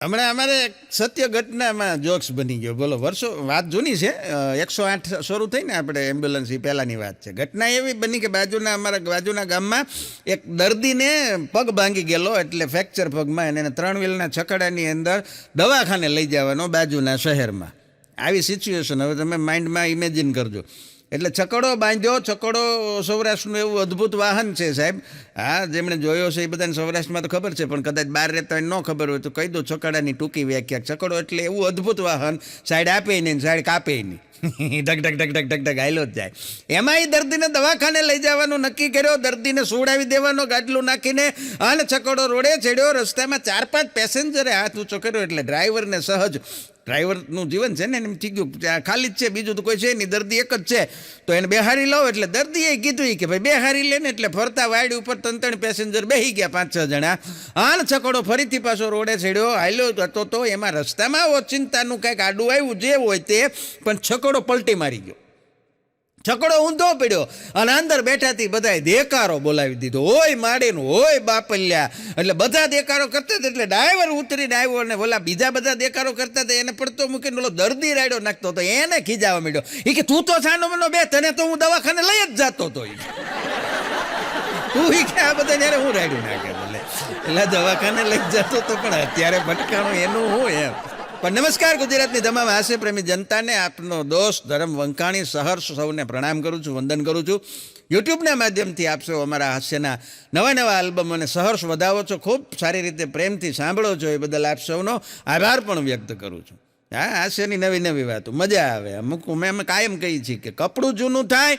હમણાં અમારે સત્ય ઘટનામાં જોક્સ બની ગયો. બોલો, વર્ષો વાત જૂની છે. 108 શરૂ થઈને આપણે એમ્બ્યુલન્સ એ પહેલાંની વાત છે. ઘટના એવી બની કે અમારા બાજુના ગામમાં એક દર્દીને પગ ભાંગી ગયેલો, એટલે ફ્રેક્ચર પગમાં, એને 3 વ્હીલના છકડાની અંદર દવાખાને લઈ જવાનો બાજુના શહેરમાં. આવી સિચ્યુએશન હવે તમે માઇન્ડમાં ઇમેજિન કરજો. એટલે છકડો બાંધ્યો. છકડો સૌરાષ્ટ્રનું એવું અદ્ભુત વાહન છે સાહેબ. હા, જેમણે જોયો છે એ બધાને સૌરાષ્ટ્રમાં તો ખબર છે, પણ કદાચ બહાર રહેતા હોય ન ખબર હોય તો કહી દો છકડાની ટૂંકી વ્યાખ્યા. છકડો એટલે એવું અદ્ભુત વાહન, સાઈડ આપે નહીં, સાઈડ કાપે નહીં, ઢક ઢક ઢક ઢક ઢક ઢક હાલ્યો જ જાય. એમાં એ દર્દીને દવાખાને લઈ જવાનું નક્કી કર્યો. દર્દીને સુવડાવી દેવાનો ગાડલું નાખીને, અને છકડો રોડે ચડ્યો. રસ્તામાં 4-5 પેસેન્જરે હાથ ઊંચો કર્યો, એટલે ડ્રાઈવરને સહજ, ડ્રાઈવરનું જીવન છે ને એમ થઈ ગયું, ખાલી જ છે, બીજું તો કોઈ છે નહીં, દર્દી એક જ છે, તો એને બેહારી લો. એટલે દર્દીએ કીધું કે ભાઈ બેહારી લે ને. એટલે ફરતા વાડી ઉપર 3 પેસેન્જર બેસી ગયા, 5-6 જણા. આને છકડો ફરીથી પાછો રોડે ચડ્યો, હાલ્યો હતો. તો એમાં રસ્તામાં ઓચિંતાનું કંઈક આડું આવ્યું, જે હોય તે, પણ છકડો પલટી મારી ગયો. છકડો ઊંધો પડ્યો, અને અંદર બેઠાથી બધાએ દેકારો બોલાવી દીધો, ઓય માડીનું, ઓય બાપલ્યા. એટલે બધા દેકારો કરતા હતા. એટલે ડ્રાઈવર ઉતરીને આવ્યો, અને ઓલા બીજા બધા દેકારો કરતા હતા એને પડતો મૂકીને ઓલો દર્દી રાડ્યો નાખતો હતો. એને ખીજાવા માંડ્યો. એ કે તું તો સાનો મનો બે, તને તો હું દવાખાને લઈ જ જતો હતો. તું કે આ બધા ત્યારે હું રાડ્યું નાખે બોલે, એટલે દવાખાને લઈ જતો હતો. પણ અત્યારે ભટકાણું એનું હું એમ. પણ નમસ્કાર ગુજરાતની તમામ હાસ્ય પ્રેમી જનતાને, આપનો દોસ્ત ધરમ વંકાણી સહર્ષ સૌને પ્રણામ કરું છું, વંદન કરું છું. યુટ્યુબના માધ્યમથી આપ સૌ અમારા હાસ્યના નવા આલ્બમોને સહર્ષ વધાવો છો, ખૂબ સારી રીતે પ્રેમથી સાંભળો છો, એ બદલ આપ સૌનો આભાર પણ વ્યક્ત કરું છું. હા, હાસ્યની નવી વાતો મજા આવે. અમુક અમે કાયમ કહીએ છીએ કે કપડું જૂનું થાય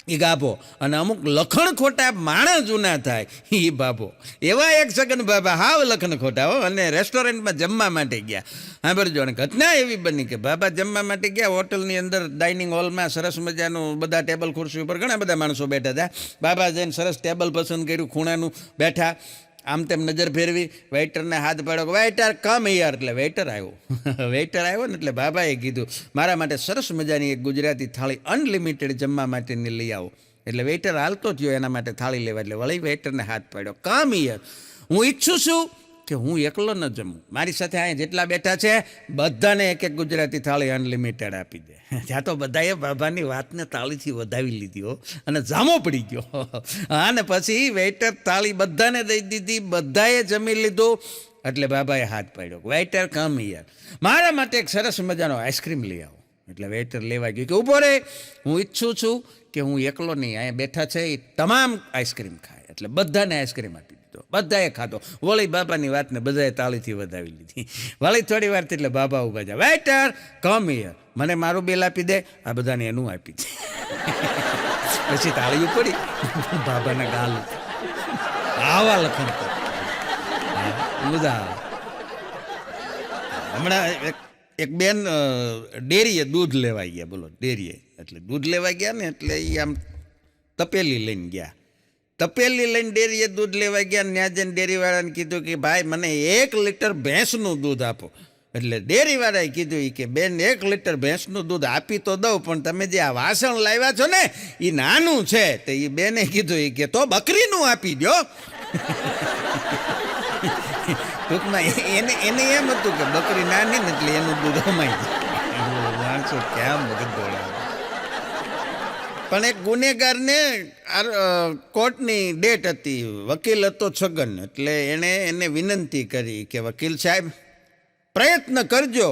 એ ગાભો, અને અમુક લખણ ખોટા માણસ જૂના થાય એ બાભો. એવા એક સગન બાબા હાવ લખણ ખોટા હો, અને રેસ્ટોરન્ટમાં જમવા માટે ગયા. હા બરજો, અને ઘટના એવી બની કે બાબા જમવા માટે ગયા. હોટલની અંદર ડાઇનિંગ હોલમાં સરસ મજાનું બધા ટેબલ ખુરશી ઉપર ઘણા બધા માણસો બેઠા હતા. બાબા જઈને સરસ ટેબલ પસંદ કર્યું, ખૂણાનું બેઠા. આમ તેમ નજર ફેરવી, વેઇટરને હાથ પાડ્યો, વેઇટર કમ હિયર. એટલે વેઇટર આવ્યો. વેઇટર આવ્યો ને એટલે બાબાએ કીધું, મારા માટે સરસ મજાની એક ગુજરાતી થાળી અનલિમિટેડ જમવા માટેની લઈ આવો. એટલે વેઇટર હાલતો થયો એના માટે થાળી લેવા. એટલે વળી વેઇટરને હાથ પાડ્યો, કમ હિયર. હું ઈચ્છું છું કે હું એકલો ન જમું, મારી સાથે અહીંયા જેટલા બેઠા છે બધાને એક ગુજરાતી થાળી અનલિમિટેડ આપી દે. ત્યાં તો બધાએ બાબાની વાતને તાળીથી વધાવી લીધી હો, અને જામો પડી ગયો. અને પછી વેઇટર થાળી બધાને દઈ દીધી, બધાએ જમી લીધું. એટલે બાબાએ હાથ પાડ્યો, વેઇટર કમ હિયર, મારા માટે એક સરસ મજાનો આઈસ્ક્રીમ લઈ આવો. એટલે વેઇટર લેવા ગયો કે ઊભો રે, હું ઈચ્છું છું કે હું એકલો નહીં, અહીંયા બેઠા છે એ તમામ આઈસ્ક્રીમ ખાય. એટલે બધાને આઈસ્ક્રીમ આપી દીધો, બધાએ ખાધો. વળી બાબાની વાતને બધાએ તાળીથી વધાવી લીધી. વળી થોડી વાર એટલે બાબા ઉભા જાય, વેઇટર કમ હિયર, મને મારું બિલ આપી દે. આ બધાને એનું આપી દે. પછી તાળીઓ પડી બાબાના ગાલ. આવા લખણ મજા આવે. હમણાં એક બેન ડેરીએ દૂધ લેવા ગયા. બોલો, ડેરીએ એટલે દૂધ લેવા ગયા ને, એટલે એ આમ તપેલી લઈને ગયા. તપેલી લઈને ડેરીએ દૂધ લેવા ગયા. ત્યાં જઈને ડેરીવાળાને કીધું કે ભાઈ મને 1 લીટર ભેંસનું દૂધ આપો. એટલે ડેરીવાળાએ કીધું કે બેન 1 લીટર ભેંસનું દૂધ આપી તો દઉં, પણ તમે જે આ વાસણ લાવ્યા છો ને એ નાનું છે. તો એ બેને કીધું કે તો બકરીનું આપી દો. ટૂંકમાં એને એમ હતું કે બકરી નાની ને એટલે એનું દૂધ અમાઈ જાય. માણસો ક્યાં મગજ દોડાવે. પણ એક ગુનેગારને કોર્ટની ડેટ હતી, વકીલ હતો છગન. એટલે એને વિનંતી કરી કે વકીલ સાહેબ પ્રયત્ન કરજો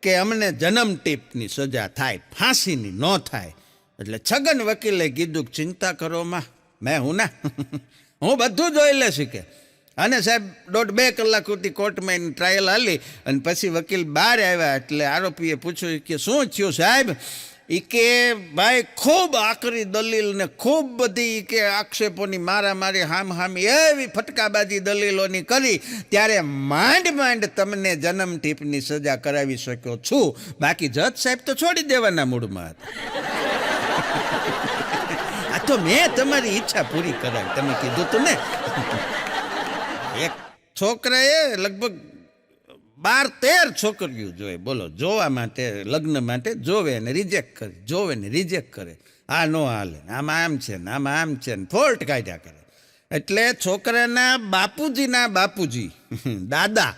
કે અમને જન્મ ટીપની સજા થાય, ફાંસીની ન થાય. એટલે છગન વકીલે કીધું ચિંતા કરો માં, મેં હું ના હું બધું જોઈ લેશું કે. અને સાહેબ 1.5-2 કલાક સુધી કોર્ટમાં એની ટ્રાયલ હાલી, અને પછી વકીલ બહાર આવ્યા. એટલે આરોપીએ પૂછ્યું કે શું થયું સાહેબ? એ કે ભાઈ ખૂબ આકરી દલીલ ને ખૂબ બધી કે આક્ષેપોની મારામારી હામી એવી ફટકાબાજી દલીલોની કરી, ત્યારે માંડ તમને જન્મ ટીપની સજા કરાવી શક્યો છું. બાકી જજ સાહેબ તો છોડી દેવાના મૂડમાં હતા. આ તો મેં તમારી ઈચ્છા પૂરી કરાવી, તમે કીધું તું ને. એક છોકરાએ લગભગ 12-13 છોકરીઓ જોઈ. બોલો, જોવા માટે, લગ્ન માટે જોવે ને રિજેક્ટ કરે, જોવે ને રિજેક્ટ કરે. આ નો હાલે, આમાં આમ છે ને આમાં આમ છે ને, ફોલ્ટ કાઢ્યા કરે. એટલે છોકરાના બાપુજીના બાપુજી દાદા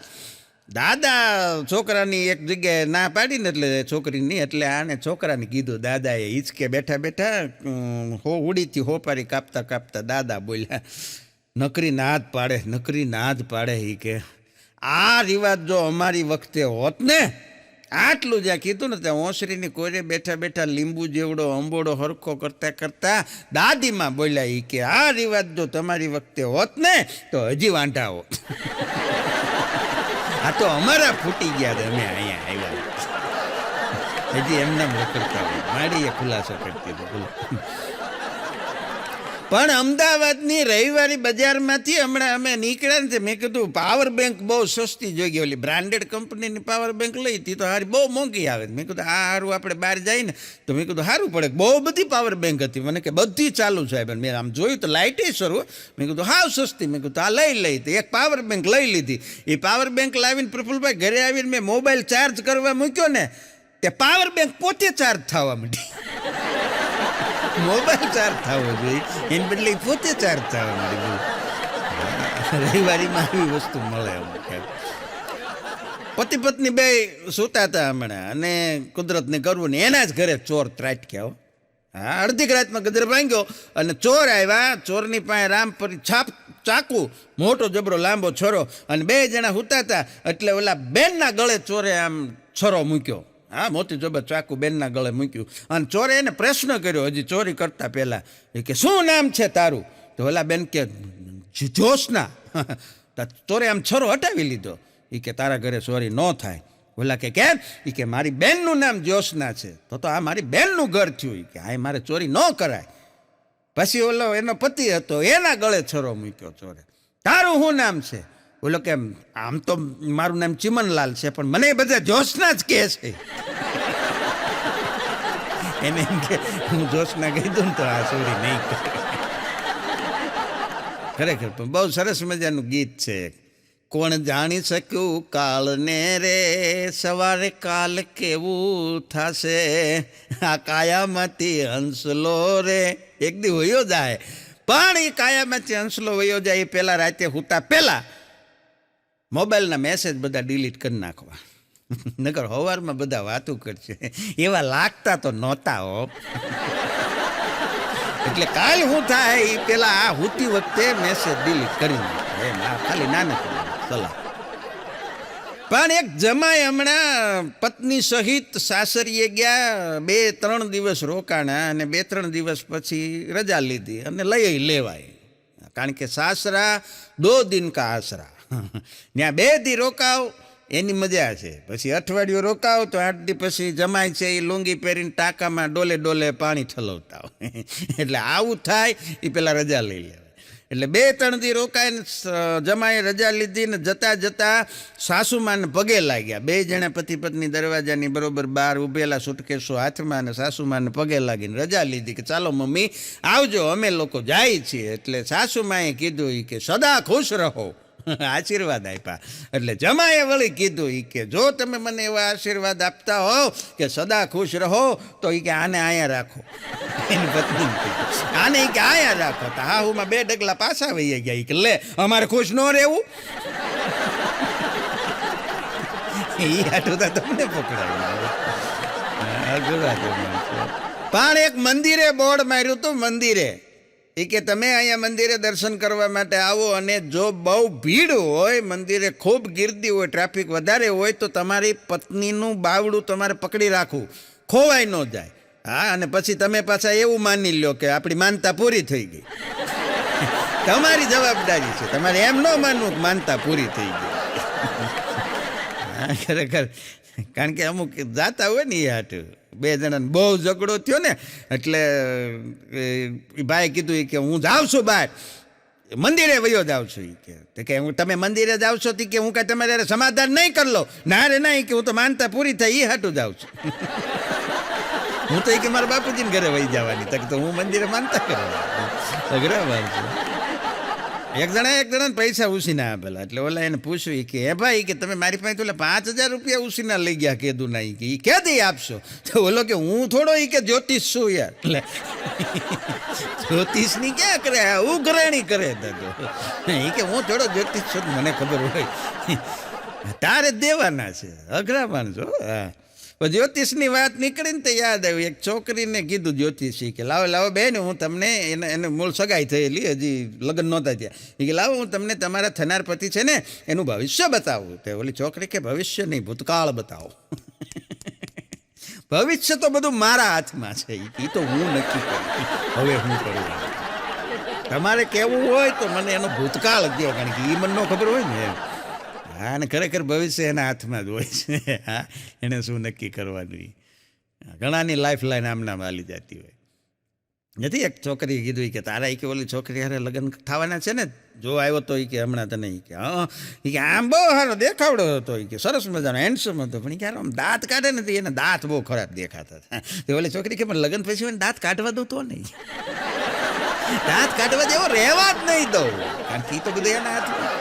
દાદા છોકરાની એક જગ્યાએ ના પાડીને એટલે છોકરીની એટલે આને છોકરાને કીધું દાદાએ હિંચકે બેઠા બેઠા ઉડીથી હોપારી કાપતા કાપતા દાદા બોલ્યા, નકરી નાદ પાડે એ કે આ રિવાજ જો અમારી વખતે હોત ને, આટલું જ્યાં કીધું ને ત્યાં ઓસરીની કોરે બેઠા બેઠા લીંબુ જેવડો અંબોડો હરખો કરતા કરતા દાદીમાં બોલ્યા એ કે આ રિવાજ જો તમારી વખતે હોત ને તો હજી વાંઢા હોત. આ તો અમારા ફૂટી ગયા અમે અહીંયા આવ્યા, હજી એમને રખડતા હોય. માડીએ ખુલાસો કરતી હતી બોલો. પણ અમદાવાદની રવિવારી બજારમાંથી હમણાં અમે નીકળ્યા ને મેં કીધું પાવર બેંક બહુ સસ્તી જોઈ ગઈ, ઓલી બ્રાન્ડેડ કંપનીની પાવર બેંક લઈ હતી તો હારી બહુ મોંઘી આવે. મેં કીધું આ સારું આપણે બહાર જઈએ ને તો મેં કીધું સારું પડે. બહુ બધી પાવર બેંક હતી, મને કે બધી ચાલુ સાહેબ. મેં આમ જોયું તો લાઇટે શરૂ. મેં કીધું હાવ સસ્તી. મેં કીધું આ લઈ તો એક પાવર બેંક લઈ લીધી. એ પાવર બેંક લાવીને પ્રફુલભાઈ ઘરે આવીને મેં મોબાઈલ ચાર્જ કરવા મૂક્યો ને તે પાવર બેંક પોતે ચાર્જ થવા માંડી. મોબાઈલ ચાર્જ થવો જોઈએ એની બદલે પોતે ચાર્જ થવા માંડી. રવિવારીમાં આવી વસ્તુ મળે. પતિ પત્ની બે સૂતા હતા હમણાં અને કુદરતને કરવું ને એના જ ઘરે ચોર ત્રાટક્યા. હા, અડધી રાતમાં ગદર ભાંગ્યો અને ચોર આવ્યા. ચોરની પાસે રામપરી ચાકુ, મોટો જબરો લાંબો છરો અને બે જણા સૂતા હતા એટલે ઓલા બેનના ગળે ચોરે આમ છરો મૂક્યો. હા, મોતી જબર ચાકુ બેનના ગળે મૂક્યું અને ચોરે એને પ્રશ્ન કર્યો હજી ચોરી કરતા પહેલા કે શું નામ છે તારું? તો ઓલા બેન કે જોશના. ચોરે આમ છરો હટાવી લીધો. એ કે તારા ઘરે ચોરી ન થાય. ઓલા કે કેમ? એ કે મારી બેનનું નામ જ્યોત્સના છે તો આ મારી બેનનું ઘર થયું. કે આ મારે ચોરી ન કરાય. પછી ઓલો એનો પતિ હતો એના ગળે છરો મૂક્યો ચોરે. તારું શું નામ છે? બોલો કે આમ તો મારું નામ ચિમનલાલ છે પણ મને બધા જ્યોત્સના જ કહે છે. એને એમ કે હું જ્યોત્સના કીધું ને તો આ ચોરી નહીં કરે. ખરેખર પણ બહુ સરસ મજાનું ગીત છે. કોણ જાણી શક્યું કાળને રે, સવારે કાલ કેવું થશે, આ કાયામાંથી હંસલો રે એક દી વયો જાય. પણ એ કાયામાંથી હંસલો વયો જાય એ પહેલાં રાતે સૂતા પહેલાં મોબાઈલના મેસેજ બધા ડિલીટ કરી નાખવા. નકર સવારમાં બધા વાતું કરશે. એવા લાગતા તો નહોતા હો. એટલે કાલ શું થાય એ પેલા આ હુતી વખતે મેસેજ ડિલીટ કરી નાખે. ખાલી નાનકડી સલાહ. પણ એક જમાઈ હમણાં પત્ની સહિત સાસરીએ ગયા, 2-3 દિવસ રોકાણા અને 2-3 દિવસ પછી રજા લીધી અને લઈ લેવાય. કારણ કે સાસરા 2 દિન કા આસરા. ત્યાં 2 દી રોકાવ એની મજા છે. પછી અઠવાડિયું રોકાવ તો 8 દી પછી જમાય છે એ લુંગી પહેરીને ટાંકામાં ડોલે ડોલે પાણી ઠલવતા હોય. એટલે આવું થાય એ પહેલાં રજા લઈ લેવાય. એટલે 2-3 દી રોકાઈને જમાએ રજા લીધી ને જતાં જતાં સાસુમાને પગે લાગ્યા. 2 જણા પતિ પત્ની દરવાજાની બરોબર બહાર ઊભેલા, સુટકેસો હાથમાં, અને સાસુમાને પગે લાગીને રજા લીધી કે ચાલો મમ્મી આવજો અમે લોકો જાય છીએ. એટલે સાસુમાએ કીધું કે સદા ખુશ રહો, આશીર્વાદ આપ્યા. એટલે જમાએ વળી કીધું કે જો તમે મને એવા આશીર્વાદ આપતા હોવ કે સદા ખુશ રહો તો કે આને અહીંયા રાખો. એની પત્ની આને કે અહીંયા રાખો. તો હા હુંમાં 2 ડગલા પાછા વહી ગયા કે લે અમારે ખુશ ન રહેવું. એ આટલું તો તમને પકડાયું. પણ એક મંદિરે બોર્ડ માર્યું હતું. મંદિરે એ કે તમે અહીંયા મંદિરે દર્શન કરવા માટે આવો અને જો બહુ ભીડ હોય, મંદિરે ખૂબ ગીર્દી હોય, ટ્રાફિક વધારે હોય તો તમારી પત્નીનું બાવડું તમારે પકડી રાખવું, ખોવાઈ ન જાય. હા, અને પછી તમે પાછા એવું માની લો કે આપણી માનતા પૂરી થઈ ગઈ. તમારી જવાબદારી છે. તમારે એમ ન માનવું કે માનતા પૂરી થઈ ગઈ. હા, ખરેખર. કારણ કે અમુક જાતા હોય ને એ હાટું 2 જણાને બહુ ઝઘડો થયો ને એટલે એ ભાઈ કીધું કે હું જાઉં છું બહાર, મંદિરે વયો જાઉં છું. કે હું તમે મંદિરે જાવ છો કે હું કાંઈ તમારે સમાધાન નહીં કરી લો? ના રે નહીં, કે હું તો માનતા પૂરી થાય એ હાટું જાઉં છું. હું તો કે મારા બાપુજીને ઘરે વહી જવાની તક તો હું મંદિરે માનતા કરવા. અઘરા વાત છે. એક જણાને પૈસા ઉછીના આપેલા. એટલે ઓલા એને પૂછ્યું કે હે ભાઈ કે તમે મારી પાસે તો 5,000 રૂપિયા ઉછીના લઈ ગયા કીધું ના. કે એ ક્યાંથી આપશો? તો બોલો કે હું થોડો કે જ્યોતિષ છું યાર. એટલે જ્યોતિષની ક્યાં કરે, ઉઘરાણી કરે. એ કે હું થોડો જ્યોતિષ છું, મને ખબર હોય. તારે જ દેવાના છે, અઘરા માણસો. હા, પણ જ્યોતિષની વાત નીકળીને તો યાદ આવ્યું, એક છોકરીને કીધું જ્યોતિષી કે લાવો લાવો બેન, હું તમને એને મૂળ સગાઈ થયેલી, હજી લગ્ન નહોતા ત્યાં, એ કે લાવો હું તમને તમારા થનાર પતિ છે ને એનું ભવિષ્ય બતાવું. તો ઓલી છોકરી કે ભવિષ્ય નહીં, ભૂતકાળ બતાવો. ભવિષ્ય તો બધું મારા હાથમાં છે, એ તો હું નક્કી કરું હવે હું કરું. તમારે કહેવું હોય તો મને એનો ભૂતકાળ કહો, કારણ કે એ મને ન ખબર હોય ને. હા, અને ખરેખર ભવિષ્ય એના હાથમાં જ હોય છે. હા, એને શું નક્કી કરવાનું. ઘણાની લાઈફ લાઈન આમનામ હાલી જતી હોય. નથી એક છોકરીએ કીધું કે તારા કે ઓલી છોકરી હારે લગ્ન થવાના છે ને, જો આવ્યો તો કે હમણાં તને કે હા, કે આમ બહુ સારો દેખાવડો હતો, કે સરસ મજાનો હેન્ડસમ હતો, પણ ક્યારે આમ દાંત કાઢે ને તો એના દાંત બહુ ખરાબ દેખાતા હતા. તો ઓલી છોકરી કે પણ લગ્ન પછી એને દાંત કાઢવા દઉં તો નહીં, દાંત કાઢવા જેવો રહેવા જ નહીં દઉં, કારણ કે એ તો બધું એના હાથમાં.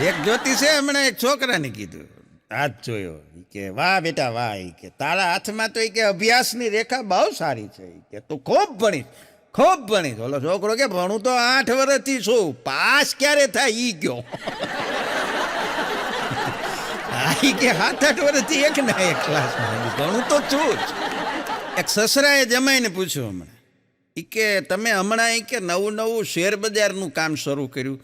એક જ્યોતિષે હમણાં એક છોકરાને કીધું, હાથ જોયો, કે વાહ બેટા વાહ, કે તારા હાથમાં તો કે અભ્યાસની રેખા બહુ સારી છે, કે તું ખૂબ ભણીશ. ઓલો છોકરો કે ભણું તો 8 વર્ષથી છું, પાસ ક્યારે થાય ઈ ગયો. કે 7-8 વર્ષથી એક ના એક ક્લાસમાં ભણું તો છું જ. એક સસરાએ જમાઈને પૂછ્યું હમણાં, કે તમે હમણાં કે નવું શેર બજારનું કામ શરૂ કર્યું?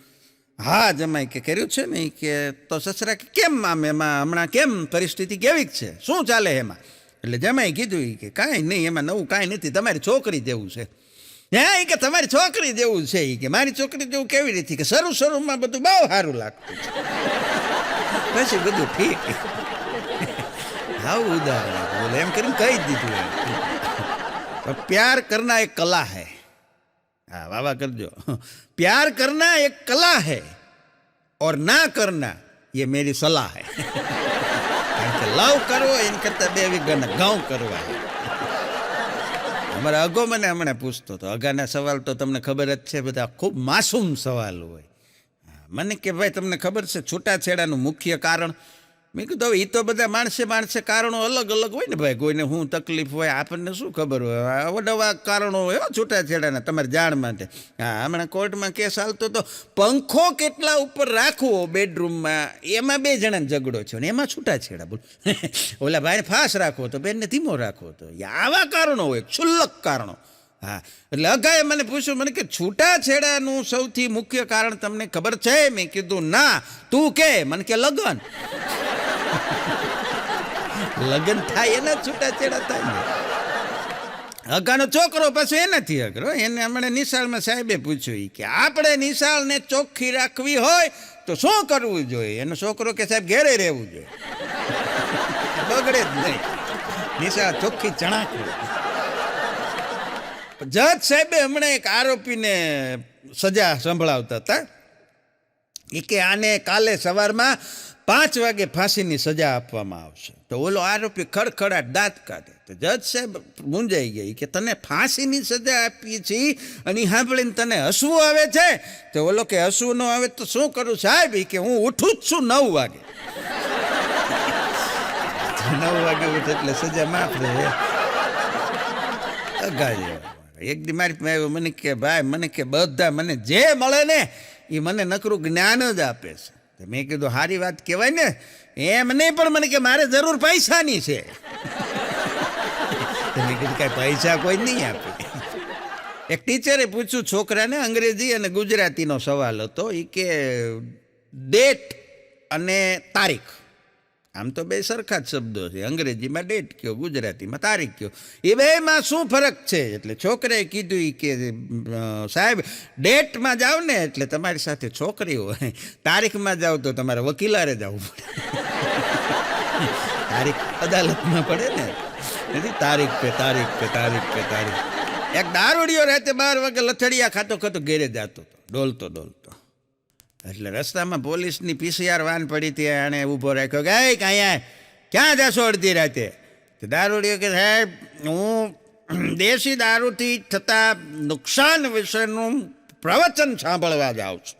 હા જમાઈ કે કર્યું છે ને. કે તો સસરા કે કેમ આમ એમાં હમણાં કેમ પરિસ્થિતિ કેવી છે, શું ચાલે એમાં? એટલે જમાઈ કીધું કે કાંઈ નહીં, એમાં નવું કાંઈ નથી, તમારી છોકરી જેવું છે. હા, કે તમારી છોકરી જેવું છે, કે મારી છોકરી જેવું કેવી રીતે? કે શરૂમાં બધું બહુ સારું લાગતું છે, પછી બધું ઠીક. આવું ઉદાહરણ બોલે એમ કરીને કહી દીધું. પ્યાર કરના એક કલા હૈ. हाँ वाह करजो. प्यार करना एक कला है और ना करना ये मेरी सलाह है. लव करो इन करता 2 વીઘાના ઘઉં કરવા. અમારા અગો મને હમણાં પૂછતો હતો, અગાના સવાલ તો તમને ખબર જ છે બધા ખૂબ માસૂમ સવાલ હોય. મને કે ભાઈ તમને ખબર છે છૂટાછેડાનું મુખ્ય કારણ? મેં કીધું હવે એ તો બધા માણસે કારણો અલગ અલગ હોય ને ભાઈ, કોઈને શું તકલીફ હોય આપણને શું ખબર હોય. અવડવા કારણો હોય છૂટાછેડાના તમારી જાણ માટે. હા, હમણાં કોર્ટમાં કેસ હાલતો તો પંખો કેટલા ઉપર રાખવો બેડરૂમમાં, એમાં 2 જણાને ઝઘડો છે ને એમાં છૂટાછેડા. બોલ, ઓલા ભાઈને ફાસ રાખવો તો બેનને ધીમો રાખવો તો, આવા કારણો હોય, ક્ષુલ્લક કારણો. હા, એટલે અગાએ મને પૂછ્યું, મને કે છૂટાછેડાનું સૌથી મુખ્ય કારણ તમને ખબર છે? મેં કીધું ના, તું કે. મને કે લગ્ન. લગ્ન થાય એના છૂટાછેડા થાય ને. અગાનો છોકરો પછી એનાથી અઘરો. એને હમણાં નિશાળમાં સાહેબે પૂછ્યું કે આપણે નિશાળને ચોખ્ખી રાખવી હોય તો શું કરવું જોઈએ? એનો છોકરો કે સાહેબ ઘેરે રહેવું જોઈએ, બગડે જ નહીં, નિશાળ ચોખ્ખી ચણાકવી. જજ સાહેબે હમણાં એક આરોપીને સજા સંભળાવતા હતા, કે આને કાલે સવારમાં 5 વાગે ફાંસીની સજા આપવામાં આવશે. તો ઓલો આરોપી ખડખડાટ દાંત કાઢે. તો જજ સાહેબ મૂંઝાઈ ગઈ કે તને ફાંસીની સજા આપીએ છીએ અને સાંભળીને તને હસવું આવે છે? તો ઓલો કે હસવું ન આવે તો શું કરું સાહેબ? કે હું ઉઠું જ છું 9 વાગે. 9 વાગે ઉઠે એટલે સજા માફ રહે. અગાજી એક દી મારી પાસે આવ્યો, મને કે ભાઈ, મને કે બધા મને જે મળે ને એ મને નકરું જ્ઞાન જ આપે છે. મેં કીધું સારી વાત કહેવાય ને. એમ નહીં, પણ મને કે મારે જરૂર પૈસાની છે. મેં કીધું કાંઈ પૈસા કોઈ નહીં આપે. એક ટીચરે પૂછ્યું છોકરાને, અંગ્રેજી અને ગુજરાતીનો સવાલ હતો. એ કે ડેટ અને તારીખ, આમ તો 2 સરખા જ શબ્દો છે, અંગ્રેજીમાં ડેટ કયો, ગુજરાતીમાં તારીખ કયો, એ બેમાં શું ફરક છે? એટલે છોકરાએ કીધું કે સાહેબ ડેટમાં જાઓ ને એટલે તમારી સાથે છોકરી હોય, તારીખમાં જાઓ તો તમારે વકીલારે જવું પડે. તારીખ અદાલતમાં પડે ને, નથી તારીખ પે તારીખ પે તારીખ પે તારીખ. એક દારૂડિયો રાતે 12 વાગે લથડિયા ખાતો ઘેરે જતો હતો, ડોલતો. એટલે રસ્તામાં પોલીસની PCR વાન પડી હતી, એણે ઊભો રાખ્યો કે અહીંયા ક્યાં જશો અડધી રાતે? તો દારૂડિયો કે સાહેબ હું દેશી દારૂથી થતા નુકસાન વિશેનું પ્રવચન સાંભળવા જાઉં છું.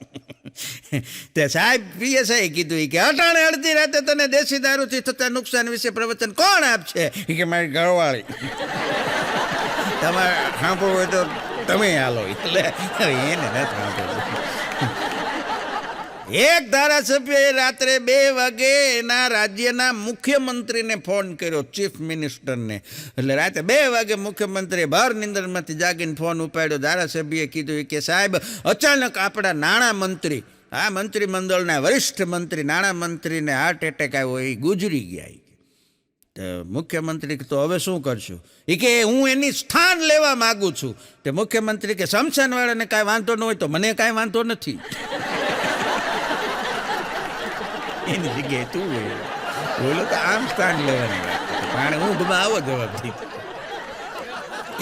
તે સાહેબ PSI કીધું કે અટાણે અડધી રાતે તને દેશી દારૂથી થતા નુકસાન વિશે પ્રવચન કોણ આપશે? કે મારી ઘરવાળી. તમારે સાંભળવું હોય તો તમે હાલો. એટલે એને નથી સાંભળવું. એક ધારાસભ્યએ રાત્રે 2 વાગે એના રાજ્યના મુખ્યમંત્રીને ફોન કર્યો, ચીફ મિનિસ્ટરને. એટલે રાતે 2 વાગે મુખ્યમંત્રીએ ભર નિંદરમાંથી જાગીને ફોન ઉપાડ્યો. ધારાસભ્યએ કીધું કે સાહેબ, અચાનક આપણા નાણામંત્રી, આ મંત્રીમંડળના વરિષ્ઠ મંત્રી, નાણામંત્રીને હાર્ટ એટેક આવ્યો, એ ગુજરી ગયા. મુખ્યમંત્રી તો હવે શું કરશું? એ કે હું એની સ્થાન લેવા માગું છું. તે મુખ્યમંત્રી કે શમશાનવાળાને કાંઈ વાંધો ન હોય તો મને કાંઈ વાંધો નથી. એની જગ્યાએ તું બોલો તો આમ સ્થાન લેવાની વાત. હું ગમે આવો જવાબ દીધો.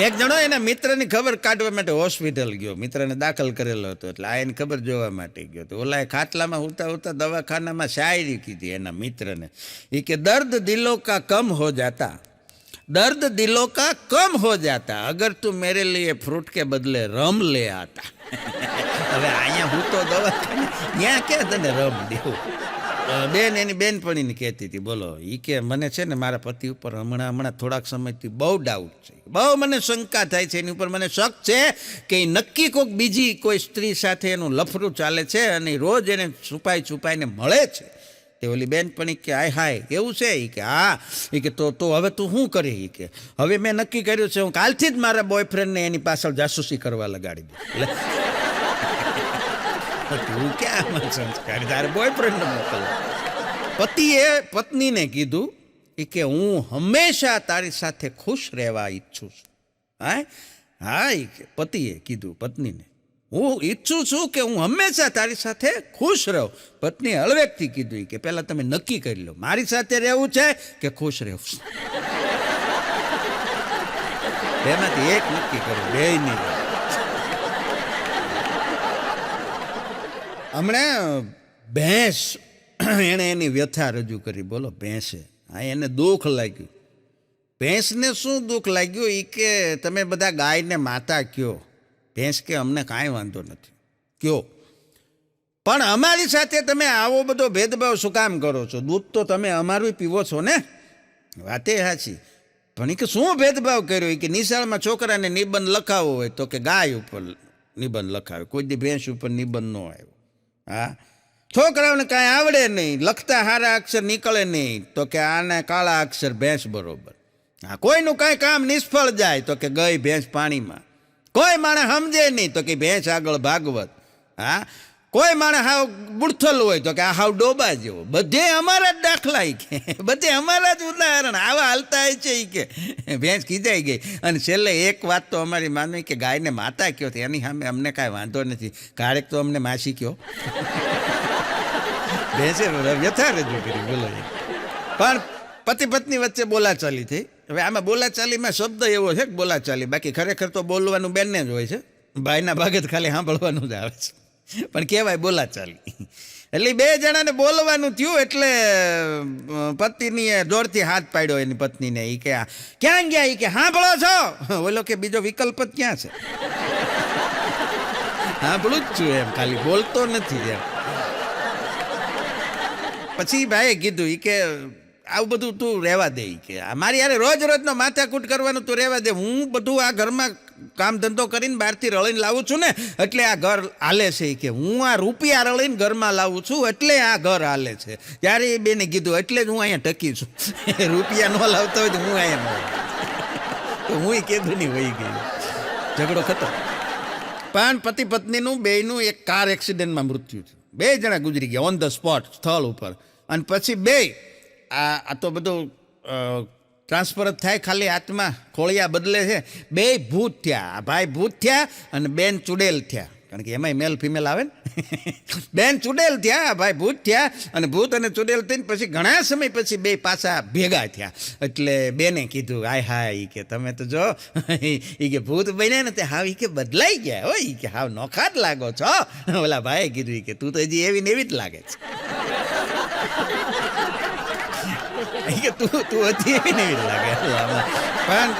એક જણો એના મિત્રની ખબર કાઢવા માટે હોસ્પિટલ ગયો. મિત્રને દાખલ કરેલો હતો એટલે આ એની ખબર જોવા માટે ગયો. તો ઓલા ખાટલામાં ઉતા ઉતા દવાખાનામાં શાયરી કીધી એના મિત્રને. એ કે દર્દ દિલો કા કમ હો જાતા, દર્દ દિલો કા કમ હો જાતા, અગર તું મેરે લીએ ફ્રૂટ કે બદલે રમ લે આતા. હવે અહીંયા હું તો દવાખાને ત્યાં ક્યાં તને રમ દેવું? બેન એની બેનપણીને કહેતી હતી, બોલો, એ કે મને છે ને મારા પતિ ઉપર હમણાં થોડાક સમયથી બહુ ડાઉટ છે, બહુ મને શંકા થાય છે, એની ઉપર મને શક છે કે એ નક્કી કોઈક બીજી કોઈ સ્ત્રી સાથે એનું લફરું ચાલે છે અને રોજ એને છુપાઈને મળે છે. તે ઓલી બેનપણી કે આય હાય એવું છે? એ કે હા. એ કે તો હવે તું શું કરી? એ કે હવે મેં નક્કી કર્યું છે, હું કાલથી જ મારા બોયફ્રેન્ડને એની પાછળ જાસૂસી કરવા લગાડી દઉં. તું ક્યાં સંસ્કાર, તારે બોયફ્રેન્ડને મોકલ. પતિએ પત્નીને કીધું કે હું હંમેશા તારી સાથે ખુશ રહેવા ઈચ્છું છું. હા, એ કે પતિએ કીધું પત્નીને, હું ઈચ્છું છું કે હું હંમેશા તારી સાથે ખુશ રહું. પત્નીએ હળવેકથી કીધું કે પહેલાં તમે નક્કી કરી લો, મારી સાથે રહેવું છે કે ખુશ રહેવું? એમાંથી એક નક્કી કરો, બે નહીં. હમણાં ભેંસ એણે એની વ્યથા રજૂ કરી. બોલો, ભેંસે એને દુઃખ લાગ્યું. ભેંસને શું દુઃખ લાગ્યું? એ કે તમે બધા ગાયને માતા કયો. ભેંસ કે અમને કાંઈ વાંધો નથી કયો, પણ અમારી સાથે તમે આવો બધો ભેદભાવ શું કામ કરો છો? દૂધ તો તમે અમારું પીવો છો ને. વાતે સાચી, પણ એ કે શું ભેદભાવ કર્યો? એ કે નિશાળમાં છોકરાને નિબંધ લખાવો હોય તો કે ગાય ઉપર નિબંધ લખાવે, કોઈ દી ભેંસ ઉપર નિબંધ ન આવ્યો. હા, છોકરાઓને કાંઈ આવડે નહીં, લખતા સારા અક્ષર નીકળે નહીં તો કે આને કાળા અક્ષર ભેંસ બરોબર. હા, કોઈનું કાંઈ કામ નિષ્ફળ જાય તો કે ગઈ ભેંસ પાણીમાં. કોઈ માણસ સમજે નહીં તો કે ભેંસ આગળ ભાગવત. હા, કોઈ માણસ હાવ બુડથલ હોય તો કે આ હાવ ડોબા જેવો. બધે અમારા જ દાખલા, કે બધે અમારા જ ઉદાહરણ આવા હાલતા હોય છે. એ કે ભેંસ ખીજાઈ ગઈ. અને છેલ્લે એક વાત તો અમારી માનવી કે ગાયને માતા કયો, એની સામે અમને કાંઈ વાંધો નથી, ક્યારેક તો અમને માસી કયો. ભેંસે વ્યથા રજૂ કરી. બોલો, પણ પતિ પત્ની વચ્ચે બોલાચાલી થઈ. હવે આમાં બોલાચાલીમાં શબ્દ એવો છે કે બોલાચાલી, બાકી ખરેખર તો બોલવાનું બેનને જ હોય છે, ભાઈના ભાગે જ ખાલી સાંભળવાનું જ આવે છે, પણ કહેવાય બોલાચાલી. એટલે 2 જણાને બોલવાનું થયું એટલે પતિનીએ જોરથી હાથ પાડ્યો એની પત્નીને. એ કે ક્યાં ગયા? એ કે સાંભળો છો? ઓલો કે બીજો વિકલ્પ જ ક્યાં છે? સાંભળું જ છું એમ, ખાલી બોલતો નથી એમ. પછી ભાઈએ કીધું કે આવું બધું તું રહેવા દે, કે મારી યારે રોજનો માથાકૂટ કરવાનું તું રહેવા દે. હું બધું આ ઘરમાં કામ ધંધો કરીને બહારથી રળીને લાવું છું ને એટલે આ ઘર હાલે છે. કે હું આ રૂપિયા રળીને ઘરમાં લાવું છું એટલે આ ઘર હાલે છે. ત્યારે એ બેને કીધું એટલે જ હું અહીંયા ટકી છું. રૂપિયા ન લાવતા હોય તો હું અહીંયા ન, તો હું કીધું નહીં વહી ગયું, ઝઘડો ખતમ. પણ પતિ પત્નીનું બેયનું એક કાર એક્સિડન્ટમાં મૃત્યુ થયું. 2 જણા ગુજરી ગયા ઓન ધ સ્પોટ, સ્થળ ઉપર. અને પછી 2 આ તો બધું ટ્રાન્સફર જ થાય, ખાલી આત્મા ખોળિયા બદલે છે. 2 ભૂત થયા. ભાઈ ભૂત થયા અને બેન ચુડેલ થયા, કારણ કે એમાંય મેલ ફિમેલ આવે ને. બેન ચુડેલ થયા, ભાઈ ભૂત થયા. અને ભૂત અને ચુડેલ થઈને પછી ઘણા સમય પછી 2 પાછા ભેગા થયા. એટલે બેને કીધું આય હાય, એ કે તમે તો જો, એ કે ભૂત બન્યા ને તે હાવ એ કે બદલાઈ ગયા હોય, એ કે હાવ નોખા જ લાગો છો. ઓલા ભાઈએ કીધું કે તું તો હજી એવી ને એવી જ લાગે છે. કે તું હતી એવી ને એવી જ લાગે. પણ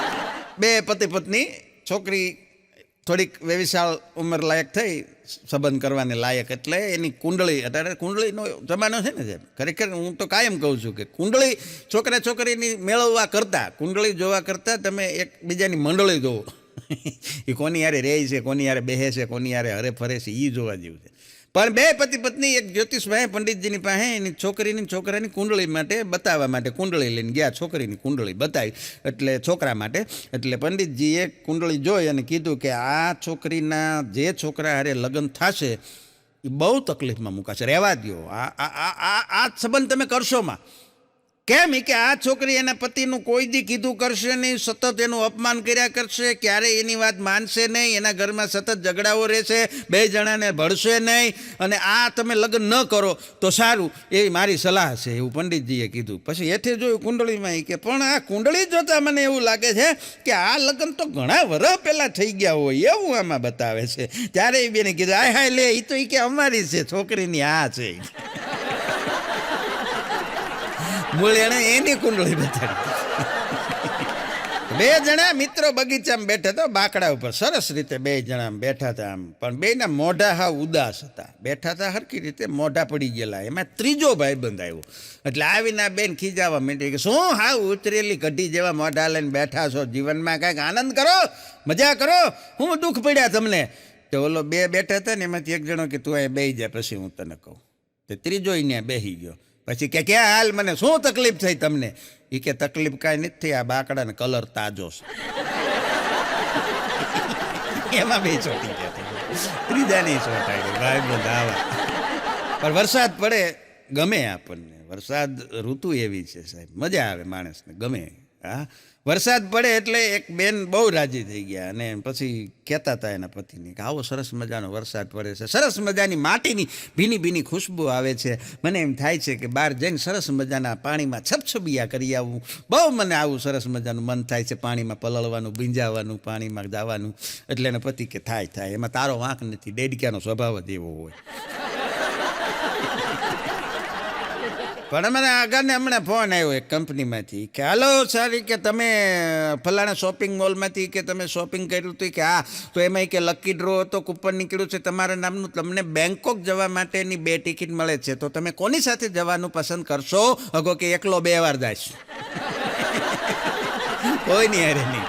2 પતિ પત્ની, છોકરી થોડીક વેવિશાળ ઉંમર લાયક થઈ, સંબંધ કરવાની લાયક, એટલે એની કુંડળી, અત્યારે કુંડળીનો જમાનો છે ને, જેમ ખરેખર હું તો કાયમ કહું છું કે કુંડળી છોકરા છોકરીની મેળવવા કરતાં, કુંડળી જોવા કરતાં તમે એકબીજાની મંડળી જોવો. એ કોની યારે રહે છે, કોની યારે બેહે છે, કોની યારે હરે ફરે છે, એ જોવા જેવું છે. પણ બે પતિ પત્ની એક જ્યોતિષભાઈ પંડિતજીની પાસે એની છોકરાની કુંડળી માટે બતાવવા માટે કુંડળી લઈને ગયા. છોકરીની કુંડળી બતાવી એટલે છોકરા માટે. એટલે પંડિતજીએ કુંડળી જોઈ અને કીધું કે આ છોકરીના જે છોકરા હારે લગ્ન થશે એ બહુ તકલીફમાં મુકાશે, રહેવા દો, આ સંબંધ તમે કરશોમાં. કેમ કે આ છોકરી એના પતિનું કોઈ દી કીધું કરશે નહીં, સતત એનું અપમાન કર્યા કરશે, ક્યારેય એની વાત માનશે નહીં, એના ઘરમાં સતત ઝઘડાઓ રહેશે, બે જણાને ભળશે નહીં, અને આ તમે લગ્ન ન કરો તો સારું, એ મારી સલાહ છે, એવું પંડિતજીએ કીધું. પછી હેઠે જોયું કુંડળીમાં કે પણ આ કુંડળી જોતાં મને એવું લાગે છે કે આ લગ્ન તો ઘણા વર્ષ પહેલાં થઈ ગયા હોય એવું આમાં બતાવે છે. ત્યારે એ બેને કીધું આય હાય લે, એ તો એ કે અમારી છે, છોકરીની આ છે. મૂળ એણે એની કુંડળી બતાડી. બે જણા મિત્રો બગીચામાં બેઠા હતા, બાકડા ઉપર સરસ રીતે બે જણા બેઠા હતા આમ, પણ બેના મોઢા હાવ ઉદાસ હતા. બેઠા હતા હરખી રીતે, મોઢા પડી ગયેલા. એમાં ત્રીજો ભાઈબંધ આવ્યો. એટલે આવીને આ બેન ખીજાવા માંડી કે શું હાવ ઉતરેલી કઢી જેવા મોઢા લઈને બેઠા છો, જીવનમાં કાંઈક આનંદ કરો, મજા કરો, હું દુઃખ પડ્યા તમને. તો ઓલો બે બેઠા હતા ને એમાંથી એક જણો કે તું અહીં બેસી જાય પછી હું તને કહું. તો ત્રીજો અહીંયા બેસી ગયો. પછી કે ક્યાં હાલ, મને શું તકલીફ થઈ તમને? એ કે તકલીફ કાંઈ નથી થઈ, આ બાકડાને કલર તાજો છે. એમાં બે ચોટી ગયા. ત્રીજાની ચોટાડી ભાઈ બંધાવા. પણ વરસાદ પડે ગમે આપણને, વરસાદ ઋતુ એવી છે સાહેબ, મજા આવે માણસને, ગમે. હા, વરસાદ પડે એટલે એક બેન બહુ રાજી થઈ ગયા અને પછી કહેતા હતા એના પતિને કે આવો સરસ મજાનો વરસાદ પડે છે, સરસ મજાની માટીની ભીની ભીની ખુશ્બુ આવે છે, મને એમ થાય છે કે બહાર જઈને સરસ મજાના પાણીમાં છબછબિયા કરી આવું, બહુ મને આવું સરસ મજાનું મન થાય છે, પાણીમાં પલળવાનું, ભીંજાવાનું, પાણીમાં જવાનું. એટલે એના પતિ કે થાય, એમાં તારો વાંક નથી, ડેડક્યાનો સ્વભાવ જ એવો હોય. પણ અમારા આગળને હમણાં ફોન આવ્યો એક કંપનીમાંથી કે હાલો સારી કે તમે ફલાણા શોપિંગ મોલમાંથી કે તમે શોપિંગ કર્યું હતું કે હા, તો એમાં કે લકી ડ્રો હતો, કૂપન નીકળ્યું છે તમારા નામનું, તમને બેંકોક જવા માટેની 2 ટિકિટ મળે છે, તો તમે કોની સાથે જવાનું પસંદ કરશો? અગો કે એકલો 2 વાર જઈશ. કોઈ નહીં હારે નહીં.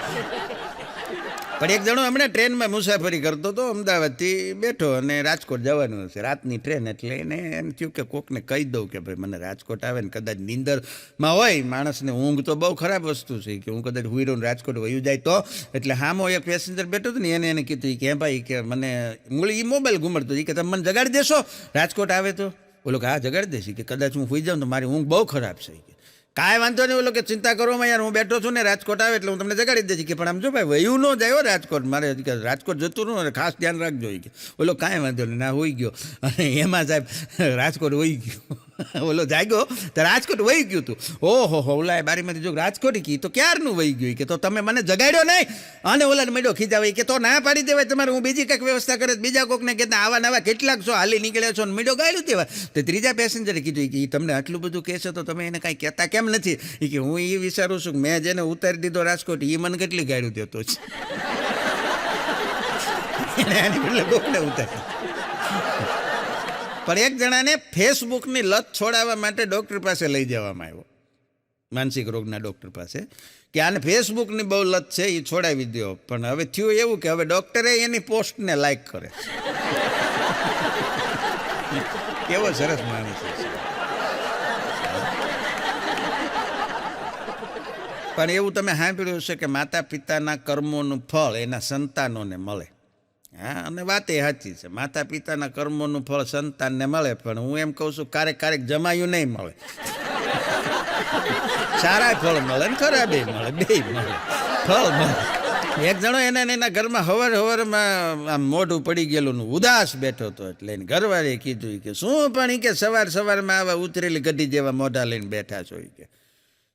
પણ એક જણો હમણાં ટ્રેનમાં મુસાફરી કરતો હતો, અમદાવાદથી બેઠો અને રાજકોટ જવાનું હશે, રાતની ટ્રેન. એટલે એને એમ થયું કે કોકને કહી દઉં કે ભાઈ મને રાજકોટ આવે ને કદાચ નીંદરમાં હોય, માણસને ઊંઘ તો બહુ ખરાબ વસ્તુ છે કે હું કદાચ હુઈ રહું રાજકોટ વયું જાય તો. એટલે હામો એક પેસેન્જર બેઠો હતો ને એને કીધું કે ભાઈ કે મને મૂળી મોબાઈલ ઘૂમડતો કે તમે મને જગાડી દેશો રાજકોટ આવે તો? બોલો કે હા જગાડી દેશે, કે કદાચ હું હુઈ જાઉં તો મારી ઊંઘ બહુ ખરાબ છે. કાંઈ વાંધો નહીં, બોલો કે ચિંતા કરવામાં યાર, હું બેઠો છું ને રાજકોટ આવે એટલે હું તમને જગાડી દઈશ. કે પણ આમ જો ભાઈ વયું ન જાય રાજકોટ, મારે રાજકોટ જતું રહું, ખાસ ધ્યાન રાખજો. કે બોલો કાંઈ વાંધો નહીં, ના હોઈ ગયો. અને એમાં સાહેબ રાજકોટ વહી ગયો. ઓલો જાગ્યો તો રાજકોટ વહી ગયું હતું. ઓહો ઓલા બારીમાંથી જો રાજકોટ કી તો ક્યારનું વહી ગયું. કે તો તમે મને જગાડ્યો નહીં. અને ઓલાને મેળો ખીજાવાય કે તો ના પાડી દેવાય તમારે, હું બીજી કંઈક વ્યવસ્થા કરે, બીજા કોકને કહેતા આવા નવા કેટલાક છો હાલી નીકળ્યા છો ને મેળો ગાયલું દેવા. તો ત્રીજા પેસેન્જરે કીધું કે તમને આટલું બધું કહેશે તો તમે એને કાંઈ કહેતા કેમ નથી? કે હું એ વિચારું છું કે મેં જેને ઉતારી દીધો રાજકોટ એ મને કેટલી ગાડ્યું દેતો છે. એની બદલે કોકને ઉતારી. પણ એક જણાને ફેસબુકની લત છોડાવવા માટે ડૉક્ટર પાસે લઈ જવામાં આવ્યો, માનસિક રોગના ડૉક્ટર પાસે, કે આને ફેસબુકની બહુ લત છે એ છોડાવી દો. પણ હવે થયું એવું કે હવે ડૉક્ટરે એની પોસ્ટને લાઈક કરે. કેવો સરસ માણસ છે. પણ એવું તમે સાંભળ્યું છે કે માતા પિતાના કર્મોનું ફળ એના સંતાનોને મળે. હા, અને વાત એ સાચી છે, માતા પિતાના કર્મોનું ફળ સંતાનને મળે. પણ હું એમ કહું છું ક્યારેક જમાયું નહીં મળે. સારા ફળ મળે ને ખરાબે મળે, બે મળે, ફળ મળે. એક જણો એના ઘરમાં હવારમાં આમ મોઢું પડી ગયેલું ઉદાસ બેઠો હતો. એટલે એને ઘરવાળીએ કીધું કે શું પણ કે સવારમાં આવા ઉતરેલી ગઢી જેવા મોઢા લઈને બેઠા છો. કે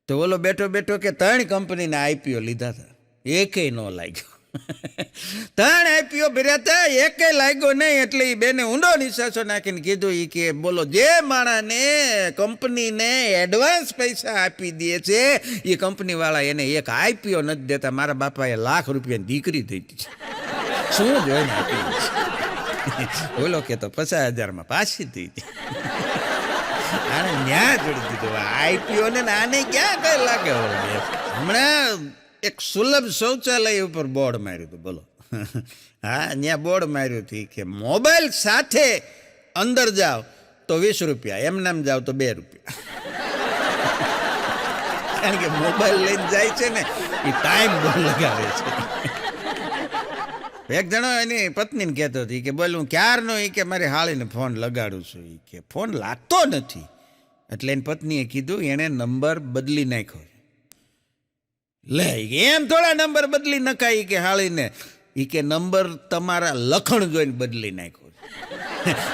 તો ઓલો બેઠો કે 3 કંપનીના IPO લીધા હતા, એકેય ન લાગ્યો. 3 IPO ભર્યા હતા, એકેય લાગ્યો નહીં. એટલે એ બેને ઊંડો નિશ્વાસો નાખીને કીધું કે બોલો જે માણસને કંપનીને એડવાન્સ પૈસા આપી દે છે એ કંપનીવાળા એને એક IPO નથી દેતા. મારા બાપાએ લાખ રૂપિયાની દીકરી થઈ છે, શું જોઈને આપી છે. બોલો કે તો 50,000માં પાછી થઈ છે. આને ન્યા જોડી દીધું IPO ને, આને ક્યાં કઈ લાગે. હમણાં એક સુલભ શૌચાલય ઉપર બોર્ડ માર્યું હતું. બોલો, હા ત્યાં બોર્ડ માર્યું હતું કે મોબાઈલ સાથે અંદર જાઓ તો 20 રૂપિયા, એમ નામ જાઓ તો 2 રૂપિયા. કારણ કે મોબાઈલ લઈને જાય છે ને એ ટાઈમ બહુ લગાવે છે. એક જણો એની પત્નીને કહેતો હતો કે બોલ હું ક્યારનો કે મારી હાળીને ફોન લગાડું છું, કે ફોન લાગતો નથી. એટલે એની પત્નીએ કીધું એણે નંબર બદલી નાખ્યો. લે એમ થોડા નંબર બદલી નખાય કે હાળીને, કે નંબર તમારા લખણ જોઈને બદલી નાખ્યો.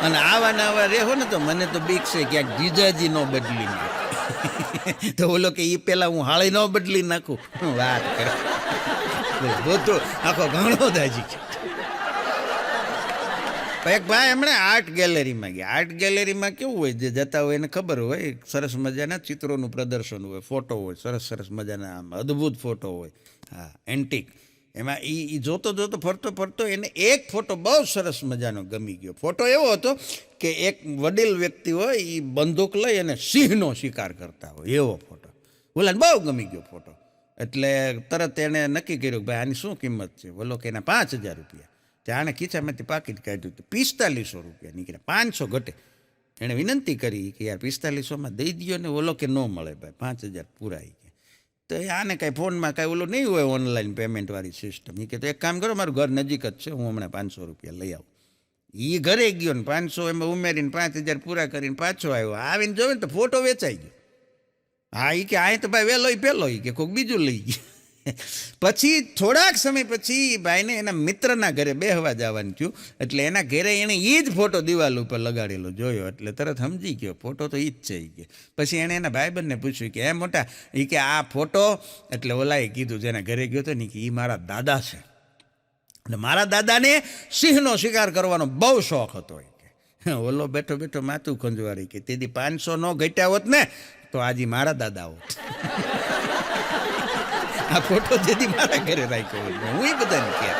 અને આવા ને આવા રેહો ને તો મને તો બીક છે ક્યાંક જીજાજી નો બદલી નાખે. તો બોલો કે એ પેલા હું હાળી નો બદલી નાખું. વાત કરે તો આખો ઘણો દાજી. એક ભાઈ હમણાં આર્ટ ગેલેરીમાં ગયા. આર્ટ ગેલેરીમાં કેવું હોય, જે જતા હોય એને ખબર હોય, સરસ મજાના ચિત્રોનું પ્રદર્શન હોય, ફોટો હોય, સરસ સરસ મજાના આમ અદ્ભુત ફોટો હોય, હા એન્ટિક. એમાં એ જોતો જોતો ફરતો ફરતો એને એક ફોટો બહુ સરસ મજાનો ગમી ગયો. ફોટો એવો હતો કે એક વડીલ વ્યક્તિ હોય એ બંદૂક લઈ અને સિંહનો શિકાર કરતા હોય, એવો ફોટો. બોલાને બહુ ગમી ગયો ફોટો. એટલે તરત એણે નક્કી કર્યું કે ભાઈ આની શું કિંમત છે. બોલો કે એના 5,000 રૂપિયા. આણે ખીચામાંથી પાકીટ કાઢ્યું તો 4500 રૂપિયા નીકળ્યા. 500 ઘટે. એણે વિનંતી કરી કે યાર 4500માં દઈ દો ને. ઓલો કે ન મળે ભાઈ, 5,000 પૂરાઈ ગયા. તો આને કાંઈ ફોનમાં કાંઈ ઓલું નહીં હોય ઓનલાઈન પેમેન્ટવાળી સિસ્ટમ. એ કે તો એક કામ કરો, મારું ઘર નજીક જ છે, હું હમણાં 500 રૂપિયા લઈ આવું. એ ઘરે ગયો ને 500 એમાં ઉમેરીને 5,000 પૂરા કરીને પાછો આવ્યો. આવીને જોવે ને તો ફોટો વેચાઈ ગયો. હા એ કે આ તો ભાઈ વહેલો પહેલો કે કોઈક બીજું લઈ ગયું. પછી થોડાક સમય પછી ભાઈને એના મિત્રના ઘરે બેહવા જવાનું થયું. એટલે એના ઘરે એણે એ જ ફોટો દિવાલ ઉપર લગાડેલો જોયો. એટલે તરત સમજી ગયો ફોટો તો એ જ છે. કે પછી એણે એના ભાઈબંધને પૂછ્યું કે એમ મોટા કે આ ફોટો, એટલે ઓલાએ કીધું જેના ઘરે ગયો હતો ને કે એ મારા દાદા છે, અને મારા દાદાને સિંહનો શિકાર કરવાનો બહુ શોખ હતો. કે ઓલો બેઠો બેઠો માથું ખંજવાળી કે તેથી 500 નો ઘટ્યા હોત ને તો આજે મારા દાદા હોત. આ ફોટો જેથી મારા ઘરે રાખ્યો હોય, હું એ બધાને કહે.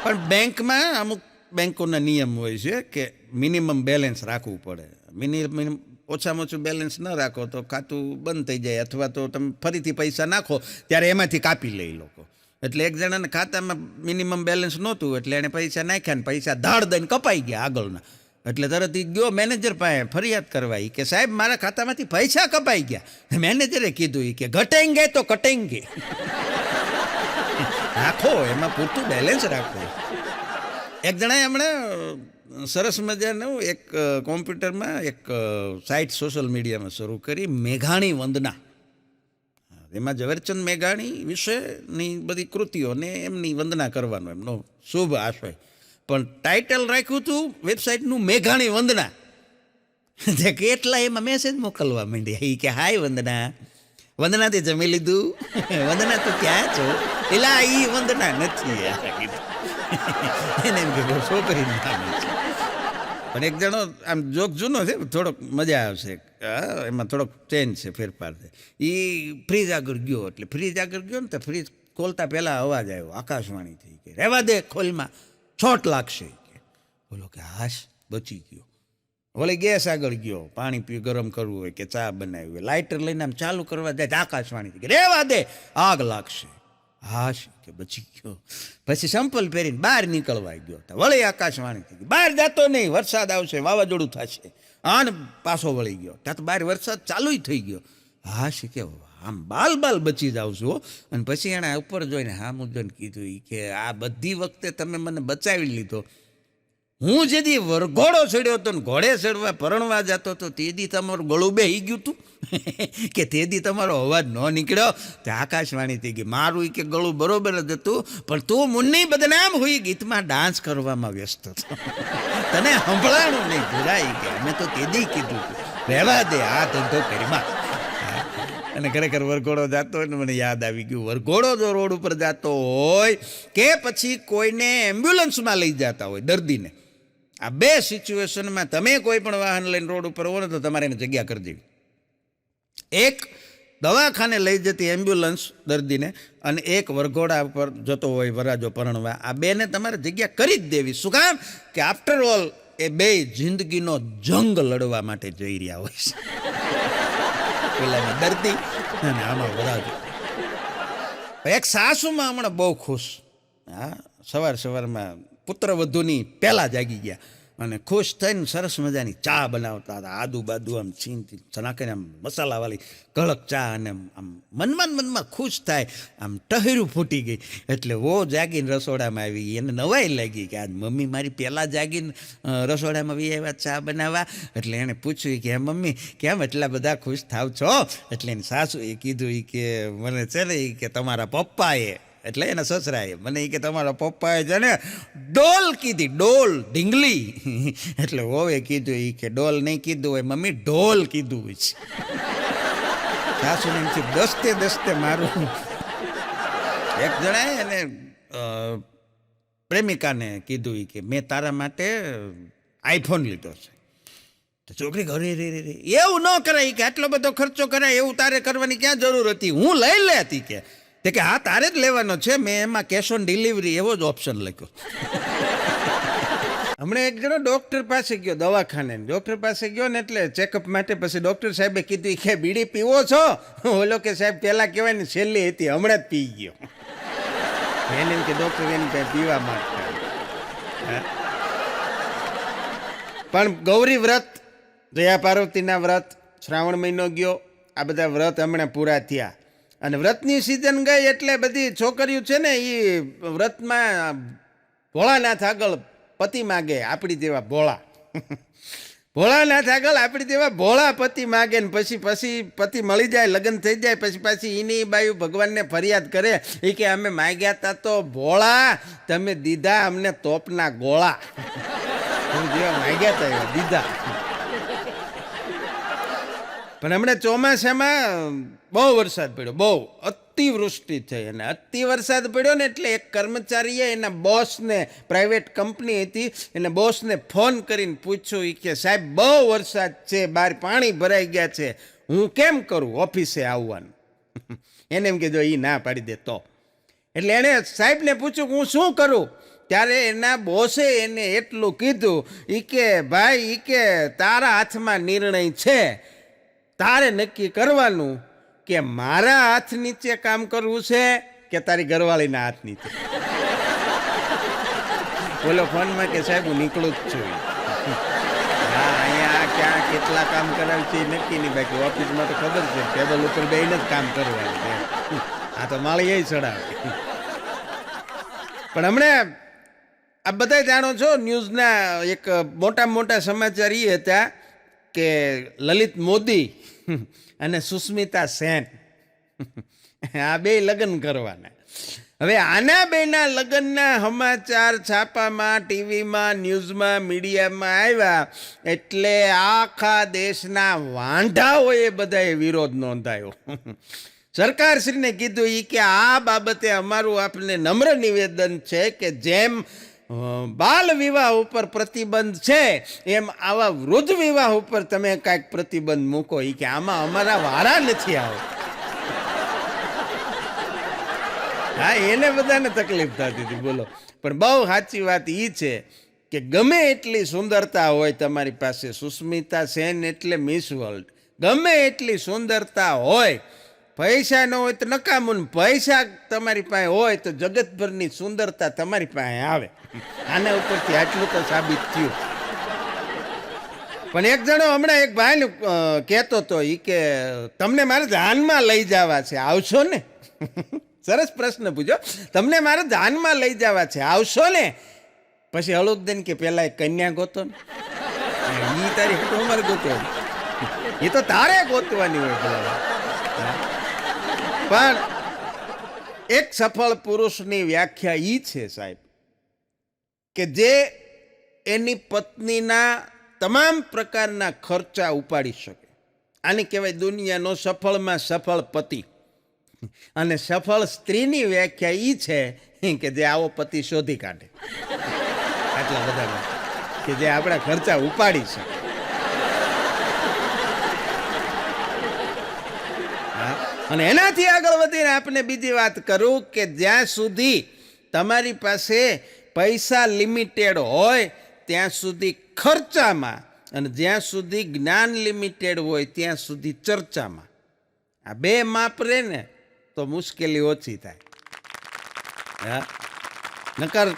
પણ બેંકમાં અમુક બેંકોના નિયમ હોય છે કે મિનિમમ બેલેન્સ રાખવું પડે. મિનિમમ ઓછામાં ઓછું બેલેન્સ ન રાખો તો ખાતું બંધ થઈ જાય, અથવા તો તમે ફરીથી પૈસા નાખો ત્યારે એમાંથી કાપી લે લોકો. એટલે એક જણાના ખાતામાં મિનિમમ બેલેન્સ નહોતું, એટલે એણે પૈસા નાખ્યા ને પૈસા ધાડ દઈને કપાઈ ગયા આગળના. એટલે તરત એ ગયો મેનેજર પાસે ફરિયાદ કરવા. કે સાહેબ મારા ખાતામાંથી પૈસા કપાઈ ગયા. મેનેજરે કીધું કે ઘટેંગે તો કટેંગે. રાખો એમાં પૂરતું બેલેન્સ રાખો. એક જણાએ હમણાં સરસ મજાનું એક કોમ્પ્યુટરમાં એક સાઇટ સોશિયલ મીડિયામાં શરૂ કરી, મેઘાણી વંદના. એમાં ઝવેરચંદ મેઘાણી વિશેની બધી કૃતિઓને એમની વંદના કરવાનો એમનો શુભ આશય. પણ ટાઇટલ રાખ્યું હતું વેબસાઇટનું મેઘાણી વંદના. કેટલા એમાં મેસેજ મોકલવા માંડ્યા. એ કે હાય વંદના, વંદનાથી જમી લીધું, વંદના તું ક્યાં છો? એલા એ વંદના નથી. એને એમ કે છોકરી નામ છે. પણ એક જણો આમ જોક જૂનો છે, થોડોક મજા આવશે, એમાં થોડોક ચેન્જ છે, ફેરફાર છે. એ ફ્રીજ આગળ ગયો. એટલે ફ્રીજ આગળ ગયો ને તો ફ્રીજ ખોલતા પહેલાં અવાજ આવ્યો આકાશવાણી થઈ કે રહેવા દે, ખોલમાં છોટ લાગશે. બોલો કે હાશ બચી ગયો. વળી ગેસ આગળ ગયો, પાણી ગરમ કરવું હોય કે ચા બનાવી હોય, લાઇટર લઈને આમ ચાલુ કરવા જાય આકાશવાણી કે રહેવા દે આગ લાગશે. હાશ કે બચી ગયો. પછી સંપલ પહેરીને બહાર નીકળવા ગયો. વળી આકાશવાણી થઈ ગઈ બહાર જતો નહીં, વરસાદ આવશે, વાવાઝોડું થશે. આને પાછો વળી ગયો. ત્યાં તો બહાર વરસાદ ચાલુ થઈ ગયો. હાશ કે આમ બાલ બાલ બચી જાઉં છું. અને પછી એણે ઉપર જોઈને હામું જોઈને કીધું કે આ બધી વખતે તમે મને બચાવી લીધો. હું જેથી વરઘોડો ચડ્યો હતો ને ઘોડે ચડવા પરણવા જતો હતો તેદી તમારું ગળું બેહી ગયું હતું કે તેદી તમારો અવાજ ન નીકળ્યો. તે આકાશવાણી થઈ ગઈ મારું કે ગળું બરોબર જ હતું, પણ તું મુન્ની બદનામ હોઈ ગીતમાં ડાન્સ કરવામાં વ્યસ્ત હતો. તને સંભળાણું નહીં ભૂલાઈ કે અમે તો તેદી કીધું રહેવા દે આ ધંધો કરીમાં. અને ખરેખર વરઘોડો જતો હોય ને મને યાદ આવી ગયું, વરઘોડો જો રોડ ઉપર જતો હોય કે પછી કોઈને એમ્બ્યુલન્સમાં લઈ જતા હોય દર્દીને, આ બે સિચ્યુએશનમાં તમે કોઈ પણ વાહન લઈને રોડ ઉપર હો ને તો તમારે એને જગ્યા કરી દેવી. એક દવાખાને લઈ જતી એમ્બ્યુલન્સ દર્દીને, અને એક વરઘોડા ઉપર જતો હોય વરાજો પરણવા, આ બેને તમારે જગ્યા કરી જ દેવી. શું કામ કે આફ્ટર ઓલ એ બે જિંદગીનો જંગ લડવા માટે જઈ રહ્યા હોય છે. પેલામાં દર્દી અને આમાં વરાજો. એક સાસુમાં હમણાં બહુ ખુશ. હા, સવારમાં પુત્રવધુની પહેલાં જાગી ગયા અને ખુશ થઈને સરસ મજાની ચા બનાવતા હતા, આદુ બાદુ આમ છીનથી નાખીને આમ મસાલાવાળી કડક ચા, અને આમ મનમાં ખુશ થાય, આમ ટહેરું ફૂટી ગઈ. એટલે વો જાગીને રસોડામાં આવી, એને નવાઈ લાગી કે આજ મમ્મી મારી પહેલાં જાગીને રસોડામાં બી આવ્યા ચા બનાવવા. એટલે એણે પૂછ્યું કે મમ્મી કેમ એટલા બધા ખુશ થાવ છો? એટલે એની સાસુએ કીધું કે મને છે ને કે તમારા પપ્પાએ, એટલે એના સસરાએ મને કે તમારા પપ્પાએ છે ને ડોલ કીધી, ડોલ ઢીંગલી. એટલે હોવે કીધું કે ડોલ નહીં કીધું હોય મમ્મી, ઢોલ કીધું હોય છે. સાસુને એમ થયું દસ્તે દસ્તે મારું. એક જણાએ એને પ્રેમિકાને કીધું કે મેં તારા માટે આઈફોન લીધો છે. તો છોકરી ઘરે રે એવું ન કરાય કે આટલો બધો ખર્ચો કરાય, એવું તારે કરવાની ક્યાં જરૂર હતી, હું લઈ લે હતી કે હા તારે જ લેવાનો છે, મેં એમાં કેશ ઓન ડિલિવરી એવો જ ઓપ્શન લખ્યો. હમણાં એક જણો ડૉક્ટર પાસે ગયો, દવાખાને ડૉક્ટર પાસે ગયો ને એટલે ચેકઅપ માટે. પછી ડૉક્ટર સાહેબે કીધું કે બીડી પીવો છો? ઓલો કે સાહેબ પહેલાં કહેવાય ને છેલ્લી હતી, હમણાં જ પી ગયો. એને એમ કે ડૉક્ટર એની કાંઈ પીવા માંગતા. પણ ગૌરી વ્રત, જયા પાર્વતીના વ્રત, શ્રાવણ મહિનો ગયો, આ બધા વ્રત હમણાં પૂરા થયા. અને વ્રતની સિઝન ગઈ એટલે બધી છોકરીઓ છે ને એ વ્રતમાં ભોળાનાથ આગળ પતિ માગે, આપણી જેવા ભોળા. ભોળાનાથ આગળ આપણી જેવા ભોળા પતિ માગે ને પછી પતિ મળી જાય, લગ્ન થઈ જાય, પછી એની બાયુ ભગવાનને ફરિયાદ કરે એ કે અમે માગ્યા હતા તો ભોળા, તમે દીધા અમને તોપના ગોળા. જેવા માગ્યા હતા એવા દીધા. પણ હમણાં ચોમાસામાં બહુ વરસાદ પડ્યો, બહુ અતિવૃષ્ટિ થઈ. અને અતિ વરસાદ પડ્યો ને એટલે એક કર્મચારીએ એના બોસને, પ્રાઇવેટ કંપની હતી, એના બોસને ફોન કરીને પૂછ્યું કે સાહેબ બહુ વરસાદ છે, બહાર પાણી ભરાઈ ગયા છે, હું કેમ કરું ઓફિસે આવવાનું? એને એમ કીધું એ ના પાડી દે તો. એટલે એણે સાહેબને પૂછ્યું હું શું કરું? ત્યારે એના બોસે એને એટલું કીધું કે ભાઈ કે તારા હાથમાં નિર્ણય છે, તારે નક્કી કરવાનું કે મારા હાથ નીચે કામ કરવું છે કે તારી ઘરવાળીના હાથ નીચે. બોલો ફોનમાં કે સાહેબ હું નીકળું જ છું. હા અહીંયા ક્યાં કેટલા કામ કરાવે છે એ નક્કી નહીં, બાકી ઓફિસમાં તો ખબર છે ટેબલ ઉપર બેહીને જ કામ કરવાનું છે. આ તો માળી એ ચડાવે. પણ હમણાં આ બધા જાણો છો ન્યૂઝના એક મોટા સમાચાર એ હતા કે લલિત મોદી અને સુસ્મિતા સેન આ બે લગ્ન કરવાના. હવે આના બેના લગ્નના સમાચાર છાપામાં, ટીવીમાં, ન્યૂઝમાં, મીડિયામાં આવ્યા એટલે આખા દેશના વાંઢાઓએ બધાએ વિરોધ નોંધાયો. સરકારશ્રીને કીધું કે આ બાબતે અમારું આપને નમ્ર નિવેદન છે કે જેમ બાલ વિવાહ ઉપર પ્રતિબંધ છે એમ આવા વૃદ્ધ વિવાહ ઉપર તમે કાંઈક પ્રતિબંધ મૂકો. કે આમાં અમારા વારા નથી આવે. હા એને બધાને તકલીફ થતી હતી બોલો. પણ બહુ સાચી વાત એ છે કે ગમે એટલી સુંદરતા હોય તમારી પાસે, સુસ્મિતા સેન એટલે મિસ વર્લ્ડ, ગમે એટલી સુંદરતા હોય, પૈસા ન હોય તો નકામું, પૈસા તમારી પાસે હોય તો જગતભરની સુંદરતા તમારી પાસે આવે. આના ઉપરથી આટલું તો સાબિત થયું. પણ એક જણો હમણાં એક ભાઈ કહેતો હતો કે તમને મારે જાનમાં લઈ જવા છે, આવશો ને? સરસ પ્રશ્ન પૂછ્યો, તમને મારે જાનમાં લઈ જવા છે, આવશો ને? પછી હળુક દઈને કે પેલા એક કન્યા ગોતો ને, એ તારી ઉંમર ગોતો, એ તો તારે ગોતવાની હોય. પણ એક સફળ પુરુષની વ્યાખ્યા એ છે સાહેબ કે જે એની પત્નીના તમામ પ્રકારના ખર્ચા ઉપાડી શકે. આને કહેવાય દુનિયાનો સફળમાં સફળ પતિ. અને સફળ સ્ત્રીની વ્યાખ્યા એ છે કે જે આવો પતિ શોધી કાઢે આટલા બધા, કે જે આપણા ખર્ચા ઉપાડી શકે. અને એનાથી આગળ વધીને આપણે બીજી વાત કરું કે જ્યાં સુધી તમારી પાસે પૈસા લિમિટેડ હોય ત્યાં સુધી ખર્ચામાં, અને જ્યાં સુધી જ્ઞાન લિમિટેડ હોય ત્યાં સુધી ચર્ચામાં, આ બે માપ રહે ને તો મુશ્કેલી ઓછી થાય. નકર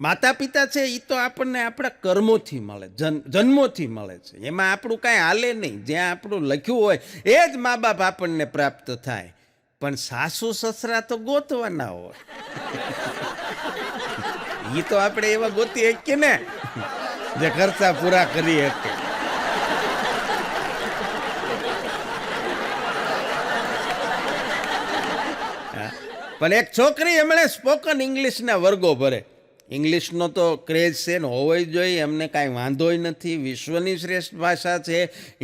માતા પિતા છે એ તો આપણને આપણા કર્મોથી મળે, જન્મોથી મળે છે. એમાં આપણું કાંઈ હાલે નહીં. જ્યાં આપણું લખ્યું હોય એ જ મા બાપ આપણને પ્રાપ્ત થાય. પણ સાસુ સસરા તો ગોતવાના હોય. એ તો આપણે એવા ગોતી શકીએ ને જે ખર્ચા પૂરા કરી શકે. પણ એક છોકરી એમણે સ્પોકન ઇંગ્લિશના વર્ગો ભરે. ઇંગ્લિશનો તો ક્રેઝ છે ને હોવો જ જોઈએ, એમને કાંઈ વાંધોય નથી. વિશ્વની શ્રેષ્ઠ ભાષા છે,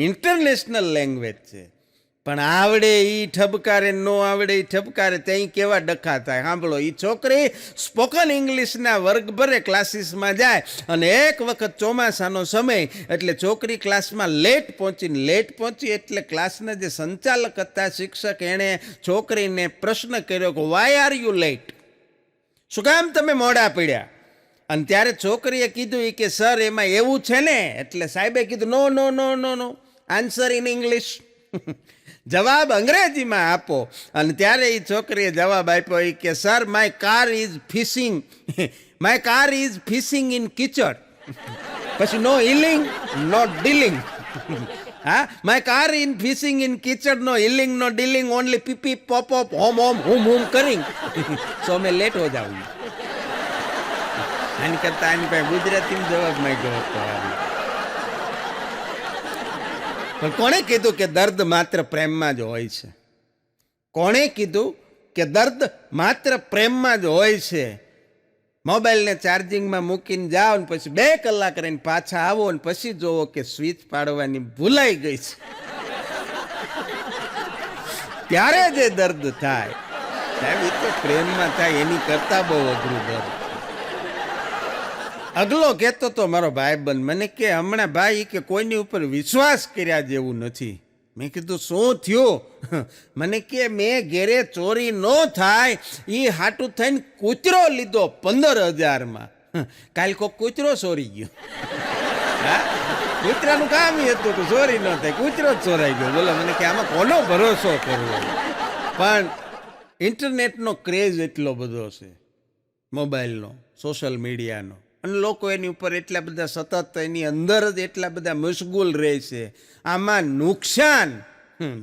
ઇન્ટરનેશનલ લેંગ્વેજ છે. પણ આવડે એ ઠપકારે, ન આવડે એ ઠપકારે, ત્યાં કેવા ડખા થાય. સાંભળો, એ છોકરી સ્પોકન ઇંગ્લિશના વર્ગ ભરે, ક્લાસીસમાં જાય, અને એક વખત ચોમાસાનો સમય એટલે છોકરી ક્લાસમાં લેટ પહોંચી એટલે ક્લાસના જે સંચાલક હતા, શિક્ષક, એણે છોકરીને પ્રશ્ન કર્યો કે વાય આર યુ લેટ? શું કામ તમે મોડા પડ્યા? અને ત્યારે છોકરીએ કીધું કે સર એમાં એવું છે ને. એટલે સાહેબે કીધું નો નો નો નો નો, આન્સર ઇન ઇંગ્લિશ. જવાબ અંગ્રેજીમાં આપો. અને ત્યારે એ છોકરીએ જવાબ આપ્યો કે sir my car is fishing in કિચડ. પછી નો હિલિંગ નો ડીલિંગ. હા, my car in fishing in કિચડ, no healing no dealing, only પીપી પોપ ઓપ હોમ હોમ હુમ કરિંગ. સો મેં લેટ હો જાઉં. આની કરતા આની પાસે ગુજરાતીમાં જવાબ માંગ્યો હતો. પણ કોણે કીધું કે દર્દ માત્ર પ્રેમમાં જ હોય છે? કોણે કીધું કે દર્દ માત્ર પ્રેમમાં જ હોય છે? મોબાઈલને ચાર્જિંગમાં મૂકીને જાઓ ને પછી 2 કલાક રહીને પાછા આવો ને પછી જોવો કે સ્વિચ પાડવાની ભૂલાઈ ગઈ છે. ત્યારે જે દર્દ થાય સાહેબ, એ તો પ્રેમમાં થાય. એની કરતા બહુ અઘરું દર્દ. અગલો કહેતો તો મારો ભાઈબંધ મને કે હમણાં ભાઈ કે કોઈની ઉપર વિશ્વાસ કર્યા જેવું નથી. મેં કીધું શું થયું? મને કે મેં ઘેરે ચોરી ન થાય એ હાટું થઈને કૂતરો લીધો 15,000માં. કાલ કોક કૂતરો ચોરી ગયો. હા, કૂતરાનું કામ હતું કે ચોરી ન થાય, કૂતરો જ ચોરાઈ ગયો. બોલો, મને કે આમાં કોનો ભરોસો કરવો? પણ ઇન્ટરનેટનો ક્રેઝ એટલો બધો છે, મોબાઈલનો, સોશિયલ મીડિયાનો, અને લોકો એની ઉપર એટલા બધા સતત એની અંદર જ એટલા બધા મશગુલ રહે છે. આમાં નુકસાન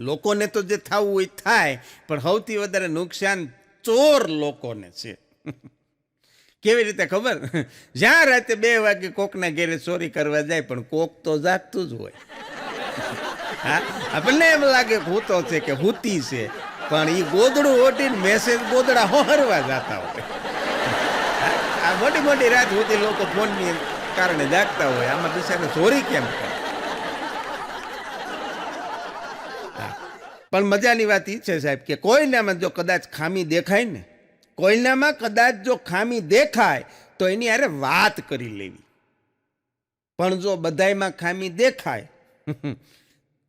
લોકોને તો જે થવું હોય થાય, પણ સૌથી વધારે નુકસાન ચોર લોકોને છે. કેવી રીતે ખબર? જ્યાં રાતે 2 વાગે કોકના ઘેરે ચોરી કરવા જાય, પણ કોક તો જાગતું જ હોય. હા, આપણને એમ લાગે હૂતો છે કે હૂતી છે, પણ એ ગોદડું ઓઢીને મેસેજ ગોદડા હોરવા જતા હોય. આ મોટી મોટી રાત સુધી લોકો ફોનની કારણે જાગતા હોય. આમાં બિચારા ચોરી કેમ કરે? પણ મજાની વાત એ છે સાહેબ કે કોઈનામાં જો કદાચ ખામી દેખાય ને, કોઈનામાં કદાચ જો ખામી દેખાય તો એની હારે વાત કરી લેવી. પણ જો બધામાં ખામી દેખાય,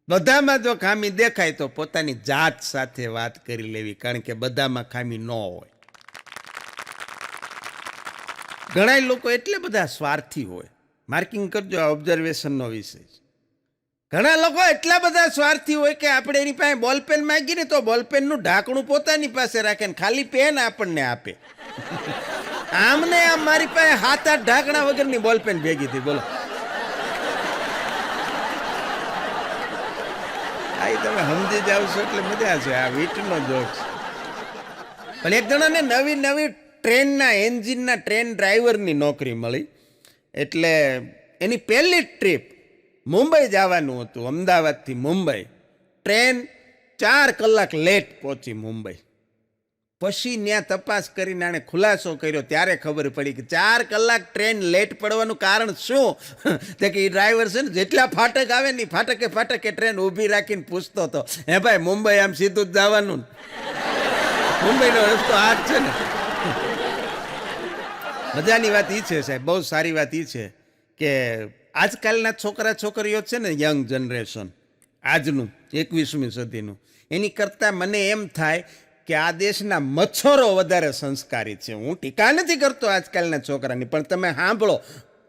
બધામાં જો ખામી દેખાય તો પોતાની જાત સાથે વાત કરી લેવી, કારણ કે બધામાં ખામી ન હોય. ઘણા લોકો એટલે બધા સ્વાર્થી હોય. માર્કિંગ કરજો, આ ઓબ્ઝર્વેશનનો વિષય છે. ઘણા લોકો એટલા બધા સ્વાર્થી હોય કે આપણે એની પાસે બોલપેન માંગીએ ને તો બોલપેનનું ઢાંકણું પોતાની પાસે રાખે ને ખાલી પેન આપણને આપે. આમને આમ મારી પાસે 7-8 ઢાંકણા વગરની બોલપેન ભેગી થઈ. બોલો, આ તમે સમજી જાવ છો એટલે મજા છે. આ વીટનો જોક છે. પણ એક જણાને નવી નવી ટ્રેનના એન્જિનના ટ્રેન ડ્રાઈવરની નોકરી મળી. એટલે એની પહેલી ટ્રીપ મુંબઈ જવાનું હતું, અમદાવાદથી મુંબઈ. ટ્રેન 4 કલાક લેટ પહોંચી મુંબઈ. પછી ત્યાં તપાસ કરીને આણે ખુલાસો કર્યો, ત્યારે ખબર પડી કે 4 કલાક ટ્રેન લેટ પડવાનું કારણ શું? તો કે એ ડ્રાઈવર છે ને જેટલા ફાટક આવે ને ફાટકે ટ્રેન ઊભી રાખીને પૂછતો હતો, હે ભાઈ મુંબઈ આમ સીધું જ જવાનું? મુંબઈનો રસ્તો આ જ છે ને. મજાની વાત એ છે સાહેબ, બહુ સારી વાત એ છે કે આજકાલના છોકરા છોકરીઓ છે ને, યંગ જનરેશન, આજનું 21મી સદીનું, એની કરતાં મને એમ થાય કે આ દેશના મચ્છરો વધારે સંસ્કારી છે. હું ટીકા નથી કરતો આજકાલના છોકરાની, પણ તમે સાંભળો,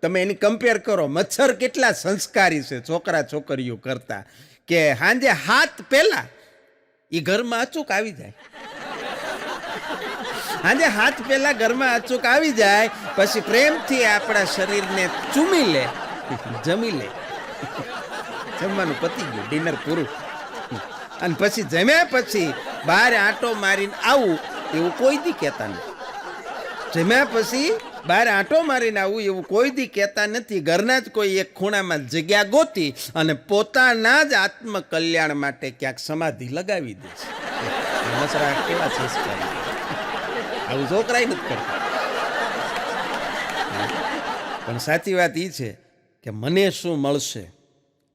તમે એની કમ્પેર કરો, મચ્છર કેટલા સંસ્કારી છે છોકરા છોકરીઓ કરતા. કે સાંજે 7 પહેલા એ ઘરમાં અચૂક આવી જાય. આજે હાથ પહેલા ઘરમાં અચૂક આવી જાય, પછી પ્રેમથી આપણા શરીરને ચૂમી લે, જમી લે, જમવાનું પતી ગયું, ડિનર પૂરું. અને પછી જમ્યા પછી બહાર આંટો મારીને આવું એવું કોઈ દી કહેતા નથી. જમ્યા પછી બહાર આંટો મારીને આવું એવું કોઈ દી કહેતા નથી. ઘરના જ કોઈ એક ખૂણામાં જગ્યા ગોતી અને પોતાના જ આત્મકલ્યાણ માટે ક્યાંક સમાધિ લગાવી દે છે. મસરા કેવા સંસ્કારી, આવું છોકરાય નથી કરતા. પણ સાચી વાત એ છે કે મને શું મળશે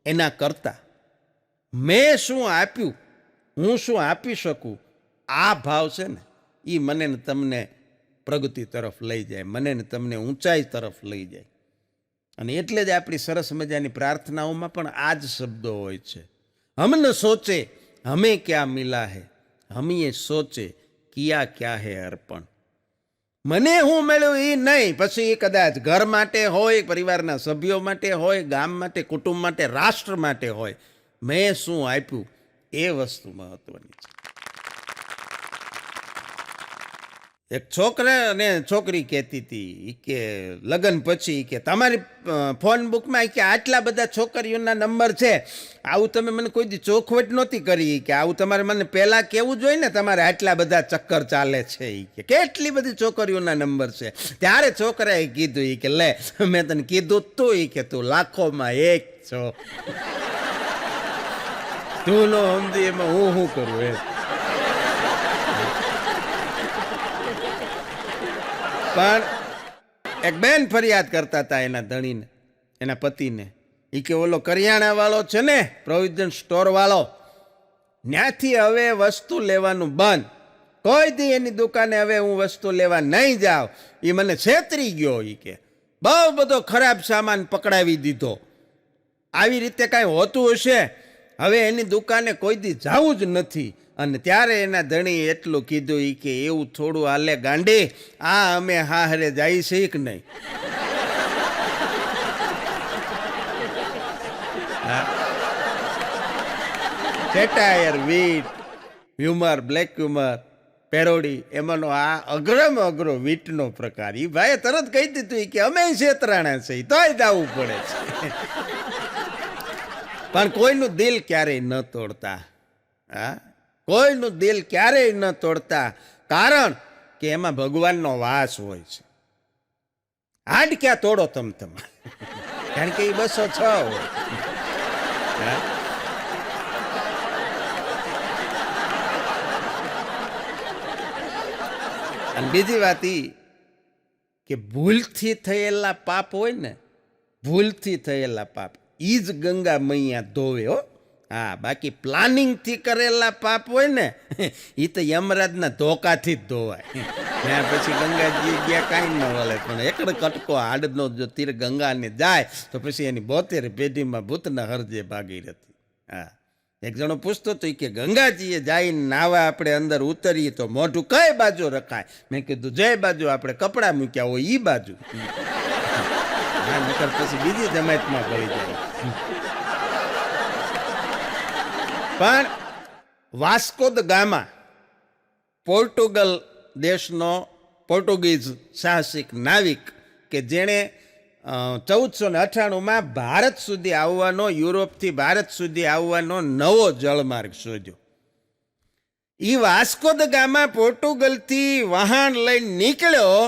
એના કરતા મેં શું આપ્યું, હું શું આપી શકું, આ ભાવ છે ને એ મને ને તમને પ્રગતિ તરફ લઈ જાય, મને ને તમને ઊંચાઈ તરફ લઈ જાય. અને એટલે જ આપણી સરસ મજાની પ્રાર્થનાઓમાં પણ આ જ શબ્દો હોય છે. હમ ન સોચે હમે ક્યાં મિલા હે, હમ એ સોચે કિયા ક્યાં હે અર્પણ. મને હું મળ્યું એ નહીં, પછી એ કદાચ ઘર માટે હોય, પરિવારના સભ્યો માટે હોય, ગામ માટે, કુટુંબ માટે, રાષ્ટ્ર માટે હોય, મેં શું આપ્યું એ વસ્તુ મહત્વની છે. એક છોકરા અને છોકરી કહેતી હતી કે લગ્ન પછી કે તમારી ફોન બુકમાં કે આટલા બધા છોકરીઓના નંબર છે, આવું તમે મને કોઈ દી ચોખવટ નહોતી કરી, કે આવું તમારે મને પહેલાં કહેવું જોઈએ ને, તમારે આટલા બધા ચક્કર ચાલે છે, કે કેટલી બધી છોકરીઓના નંબર છે. ત્યારે છોકરાએ કીધું કે લે મેં તને કીધું તું કે તું લાખોમાં એક છો, તું નો સમજી એમાં હું શું કરું એમ. પણ એક બેન ફરિયાદ કરતા હતા એના ધણીને, એના પતિને. એ કે ઓલો કરિયાણા વાળો છે ને, પ્રોવિઝન સ્ટોર વાળો, ત્યાંથી હવે વસ્તુ લેવાનું બંધ, કોઈ દી એની દુકાને હવે હું વસ્તુ લેવા નહીં જાઉં, એ મને છેતરી ગયો. એ કે બહુ બધો ખરાબ સામાન પકડાવી દીધો, આવી રીતે કાંઈ હોતું હશે, હવે એની દુકાને કોઈ દી જવું જ નથી. અને ત્યારે એના ધણી એટલું કીધું કે એવું થોડું હાલે ગાંડી, આ અમે હારે જાય છે કે નહીં. Satire, wit, humour, black humour, parody, એમાંનો આ અઘરામાં અઘરો વીટનો પ્રકાર. એ ભાઈએ તરત કહી દીધું કે અમે છેતરાણા છે, તોય દાવું પડે છે. પણ કોઈનું દિલ ક્યારેય ન તોડતા. હા, કોઈનું દિલ ક્યારેય ન તોડતા, કારણ કે એમાં ભગવાનનો વાસ હોય છે. હાડ ક્યાં તોડો તમે, કારણ કે એ 206 હોય. અને બીજી વાત એ કે ભૂલથી થયેલા પાપ હોય ને, ભૂલથી થયેલા પાપ ઈ જ ગંગા મૈયા ધોવે હો. હા, બાકી પ્લાનિંગથી કરેલા પાપ હોય ને એ તો યમરાજના ધોકાથી જ ધોવાય. ત્યાં પછી ગંગાજી ગયા કાંઈ ન વળે. પણ એકડો કટકો હાડનો જો તીર ગંગાને જાય તો પછી એની 72 પેઢીમાં ભૂતના હરજે ભાગી રહેતી. હા, એક જણો પૂછતો હતો કે ગંગાજીએ જઈને નાવા આપણે અંદર ઉતરીએ તો મોઢું કઈ બાજુ રખાય? મેં કીધું જે બાજુ આપણે કપડાં મૂક્યા હોય એ બાજુ. હા, નકર પછી બીજી જમાતમાં પડી જાય. પણ વાસ્કો દ ગામા, પોર્ટુગલ દેશનો પોર્ટુગીઝ સાહસિક નાવિક કે જેણે 1498માં ભારત સુધી આવવાનો, યુરોપથી ભારત સુધી આવવાનો નવો જળમાર્ગ શોધ્યો. એ વાસ્કો દ ગામા પોર્ટુગલથી વહાણ લઈને નીકળ્યો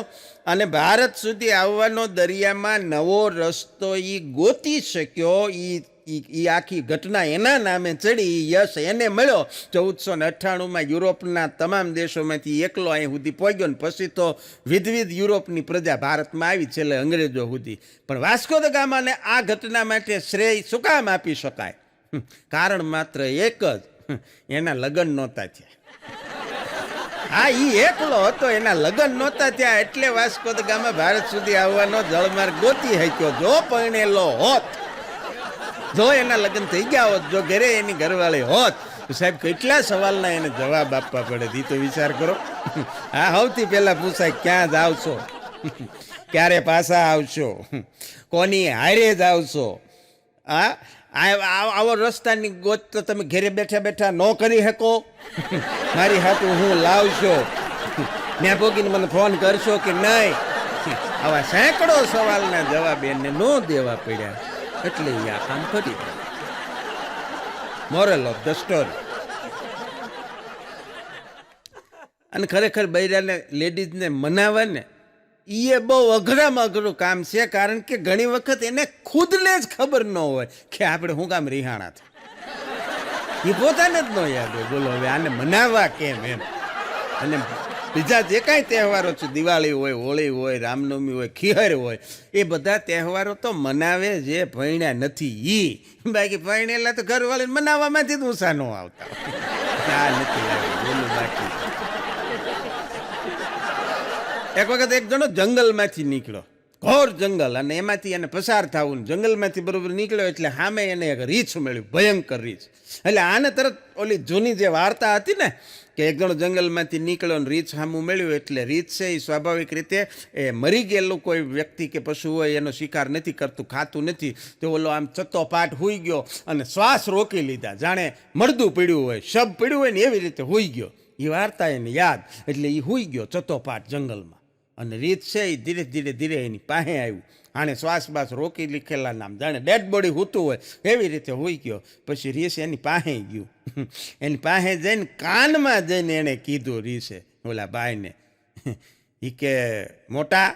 અને ભારત સુધી આવવાનો દરિયામાં નવો રસ્તો એ ગોતી શક્યો. એ આખી ઘટના એના નામે ચડી, યશ એને મળ્યો. 1498માં યુરોપના તમામ દેશોમાંથી એકલો અહીં સુધી પહોંચ્યો ને પછી તો વિધવિધ યુરોપની પ્રજા ભારતમાં આવી, છેલ્લે અંગ્રેજો સુધી. પણ વાસ્કો દ ગામાને આ ઘટના માટે શ્રેય શું કામ આપી શકાય? કારણ માત્ર એક જ, એના લગ્ન નહોતા થયા. હા, એ એકલો હતો, એના લગ્ન નહોતા થયા એટલે વાસ્કો દ ગામા ભારત સુધી આવવાનો જળમાર્ગ ગોતી શક્યો. જો પરણેલો હોત, જો એના લગ્ન થઈ ગયા હોત, જો ઘરે એની ઘરવાળી હોત, તો સાહેબ કેટલા સવાલના એને જવાબ આપવા પડે. એ તો વિચાર કરો. હા, સૌથી પહેલા પૂછાય ક્યાં જાવ છો, ક્યારે પાછા આવશો, કોની હારે જ આવશો. હા, આવો રસ્તાની ગોત તો તમે ઘરે બેઠા બેઠા ન કરી શકો. મારી હાટું હું લાવશો, ત્યાં ભોગીને મને ફોન કરશો કે નહીં? આવા સેંકડો સવાલના જવાબ એને ન દેવા પડ્યા એટલે એ આ કામ કરી. Moral of the story. અને ખરેખર બૈરાને લેડીઝને મનાવવા ને એ બહુ અઘરામાં અઘરું કામ છે, કારણ કે ઘણી વખત એને ખુદને જ ખબર ન હોય કે આપણે શું કામ રિહાણા છે. એ પોતાને જ ન યાદ હોય. બોલો હવે આને મનાવવા કેમ એમ. અને બીજા જે કાંઈ તહેવારો છે, દિવાળી હોય, હોળી હોય, રામનવમી હોય, ખીહર હોય, એ બધા તહેવારો તો મનાવે જે ભણ્યા નથી ઈ. બાકી ભણેલા તો ઘરવાળીને મનાવવામાંથી જ ઊંસા ન આવતા આ નથી લાગે બોલું. બાકી એક વખત એક જણો જંગલમાંથી નીકળ્યો, ઘોર જંગલ, અને એમાંથી એને પસાર થવું. જંગલમાંથી બરોબર નીકળ્યો એટલે સામે એને એક રીંછ મળ્યું, ભયંકર રીંછ. એટલે આને તરત ઓલી જૂની જે વાર્તા હતી ને કે એક જણો જંગલમાંથી નીકળ્યો ને રીંછ સામું મળ્યું, એટલે રીંછ છે એ સ્વાભાવિક રીતે એ મરી ગયેલું કોઈ વ્યક્તિ કે પશુ હોય એનો શિકાર નથી કરતું, ખાતું નથી. તો ઓલો આમ ચત્તોપાટ હોઈ ગયો અને શ્વાસ રોકી લીધા, જાણે મળદું પડ્યું હોય, શબ પડ્યું હોય ને એવી રીતે હોઈ ગયો. એ વાર્તા એને યાદ એટલે એ હોઈ ગયો ચત્તોપાટ જંગલમાં. અને રીત છે એ ધીરે ધીરે ધીરે એની પાસે આવ્યું. આણે શ્વાસ બાસ રોકી લીખેલા નામ જાણે ડેડ બોડી હોતું હોય એવી રીતે હોઈ ગયો. પછી રીસ એની પાસે ગયું. એની પાસે જઈને કાનમાં જઈને એણે કીધું રીસે ઓલા ભાઈને, એ કે મોટા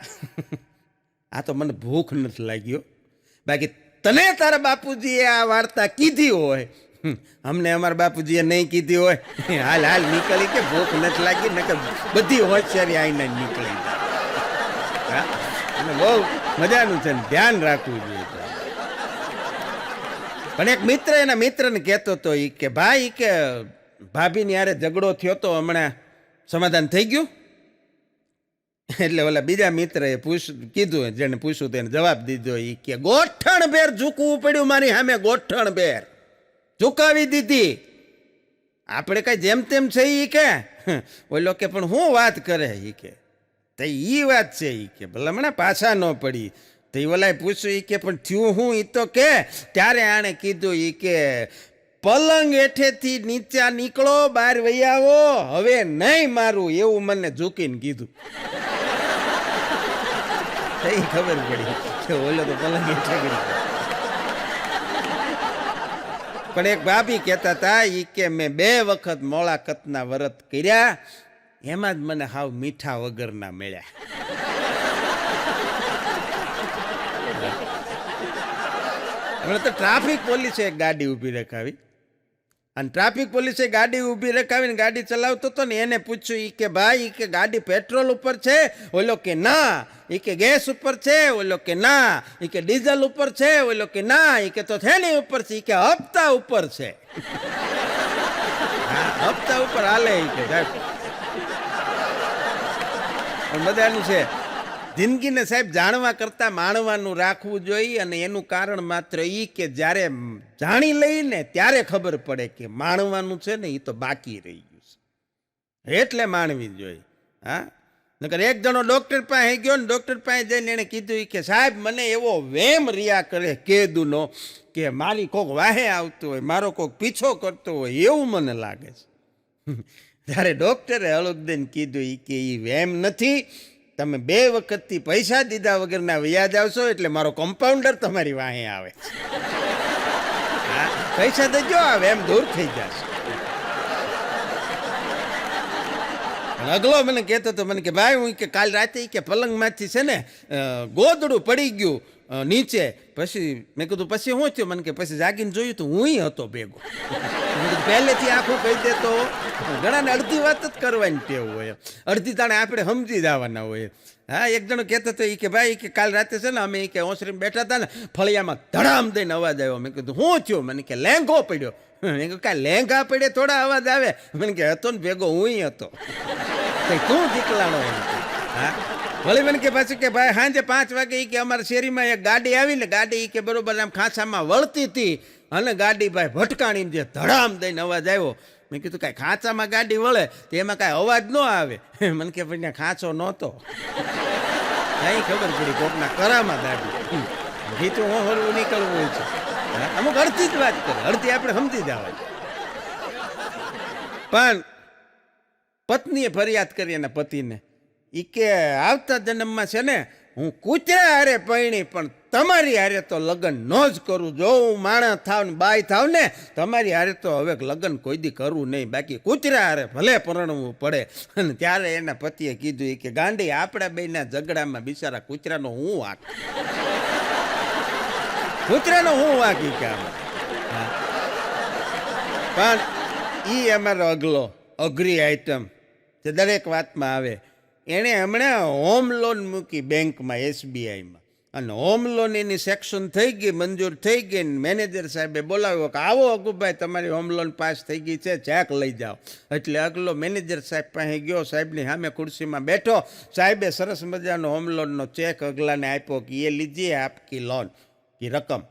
આ તો મને ભૂખ નથી લાગ્યો, બાકી તને તારા બાપુજીએ આ વાર્તા કીધી હોય, અમને અમારા બાપુજીએ નહીં કીધી હોય. હાલ હાલ નીકળી કે ભૂખ નથી લાગી, નકર બધી હોશિયારી આઈને નીકળી જાય. અને બહુ મજાનું છે, ધ્યાન રાખવું જોઈએ. પણ એક મિત્ર એના મિત્રને કહેતો હતો કે ભાઈ કે ભાભીની હારે ઝઘડો થયો તો હમણાં સમાધાન થઈ ગયું? એટલે ઓલા બીજા મિત્રએ કીધું, જેને પૂછ્યું તેને જવાબ દીધો કે ગોઠણ બેર ઝૂકવું પડ્યું મારી સામે, ગોઠણ બેર ઝુકાવી દીધી. આપણે કઈ જેમ તેમ છે એ કે ઓલો કે પણ હું વાત કરે એ કે તો એ વાત છે એ કે ભલે હમણાં પાછા ન પડી. તો એ ઓલાએ પૂછ્યું એ કે પણ થયું હું એ તો કે. ત્યારે આણે કીધું એ કે પલંગ હેઠેથી નીચા નીકળો, બહાર વહી આવો, હવે નહીં મારું એવું મને ઝૂકીને કીધું. કઈ ખબર પડી કે ઓલો તો પલંગ હેઠે ગયો. પણ એક ભાભી કહેતા હતા એ કે મેં 2 વખત મોળાકતના વ્રત કર્યા, એમાં જ મને હાવ મીઠા વગરના મળ્યા. હમણાં તો ટ્રાફિક પોલીસે એક ગાડી ઊભી રખાવી, અને ટ્રાફિક પોલીસે ગાડી ઊભી રખાવીને ગાડી ચલાવતો હતો ને એને પૂછ્યું એ કે ભાઈ કે ગાડી પેટ્રોલ ઉપર છે? ઓલો કે ના. એ કે ગેસ ઉપર છે? ઓલો કે ના. એ કે ડીઝલ ઉપર છે? ઓલો કે ના. એ કે તો થેલી ઉપર છે? એ કે હપ્તા ઉપર છે. હા, હપ્તા ઉપર હાલે એ કે સાહેબ. બધાનું છે જિંદગીને સાહેબ જાણવા કરતાં માણવાનું રાખવું જોઈએ. અને એનું કારણ માત્ર એ કે જ્યારે જાણી લઈને ત્યારે ખબર પડે કે માણવાનું છે ને એ તો બાકી રહી ગયું છે, એટલે માણવી જોઈએ. હા, નકર એક જણો ડૉક્ટર પાસે ગયો ને ડૉક્ટર પાસે જઈને એણે કીધું કે સાહેબ મને એવો વેમ રહ્યા કરે કેદુનો કે મારી કોક વાહે આવતું હોય, મારો કોક પીછો કરતો હોય એવું મને લાગે છે. ત્યારે ડૉક્ટરે હળુક દઈને કીધું કે એ વેમ નથી, તમે 2 વખતથી પૈસા દીધા વગરના વ્યાજ આવશો એટલે મારો કમ્પાઉન્ડર તમારી વાહે આવે. હા, પૈસા દેજો, આ વેમ દૂર થઈ જશે. અગલો મને કહેતો હતો, મને કે ભાઈ હું કે કાલ રાતે કે પલંગમાંથી છે ને ગોદડું પડી ગયું નીચે. પછી મેં કીધું પછી શું થયું? મને કે પછી જાગીને જોયું તો હું હતો ભેગો. પહેલેથી આખું કહી દેતો. ઘણાને અડધી વાત જ કરવાની ટેવ હોય, અડધી તાણે આપણે સમજી જવાના હોય. હા, એક જણો કહેતો હતો કે ભાઈ કે કાલ રાતે છે ને અમે કે ઓસરીમાં બેઠા હતા ને ફળિયામાં ધડામ દઈને અવાજ આવ્યો. મેં કીધું શું થયું? મને કે લેંઘો પડ્યો. મેં કીધું કાંઈ લેંઘા પડે થોડા અવાજ આવે? મને કે હતો ને ભેગો હું હતો. તું દીકલાણો એમ. હા, વળી મને કે પાછું કે ભાઈ સાંજે 5 વાગે કે અમારા શેરીમાં એક ગાડી આવી ને ગાડી કે બરોબર આમ ખાંચામાં વળતી હતી અને ગાડી ભાઈ ભટકાણીને જે ધડામ દઈને અવાજ આવ્યો. મેં કીધું કાંઈ ખાંચામાં ગાડી વળે તો એમાં કાંઈ અવાજ ન આવે? મને કે ભાઈ ખાંચો નહોતો. કઈ ખબર પડી કોકના કરામાં ગાડી ગીતું હું હરવું નીકળવું છે. અમુક અડધી જ વાત કરે, અડધી આપણે સમજી જવાય. પણ પત્નીએ ફરિયાદ કરી એના પતિને એ કે આવતા જન્મમાં છે ને હું કૂતરા હારે પરણી પણ તમારી હારે તો લગ્ન ન જ કરું. જો હું માણસ થાવ ને બાઈ થાવ ને તમારી હારે તો હવે લગ્ન કોઈ દી કરવું નહીં, બાકી કૂતરા હારે ભલે પરણવું પડે. અને ત્યારે એના પતિએ કીધું કે ગાંડી આપણા બેના ઝઘડામાં બિચારા કૂતરાનો હું વાંક, કૂતરાનો હું વાંકી કે પણ એ અમારો અગલો અઘરી આઈટમ જે દરેક વાતમાં આવે. એણે હમણાં હોમ લોન મૂકી બેંકમાં, SBIમાં, અને હોમ લોન એની સેક્શન થઈ ગઈ, મંજૂર થઈ ગઈ. મેનેજર સાહેબે બોલાવ્યો કે આવો અગુભાઈ તમારી હોમ લોન પાસ થઈ ગઈ છે, ચેક લઈ જાઓ. એટલે અગલો મેનેજર સાહેબ પાસે ગયો, સાહેબની સામે ખુરશીમાં બેઠો. સાહેબે સરસ મજાનો હોમ લોનનો ચેક અગલાને આપ્યો કે એ લીજીએ આપકી લોન કી રકમ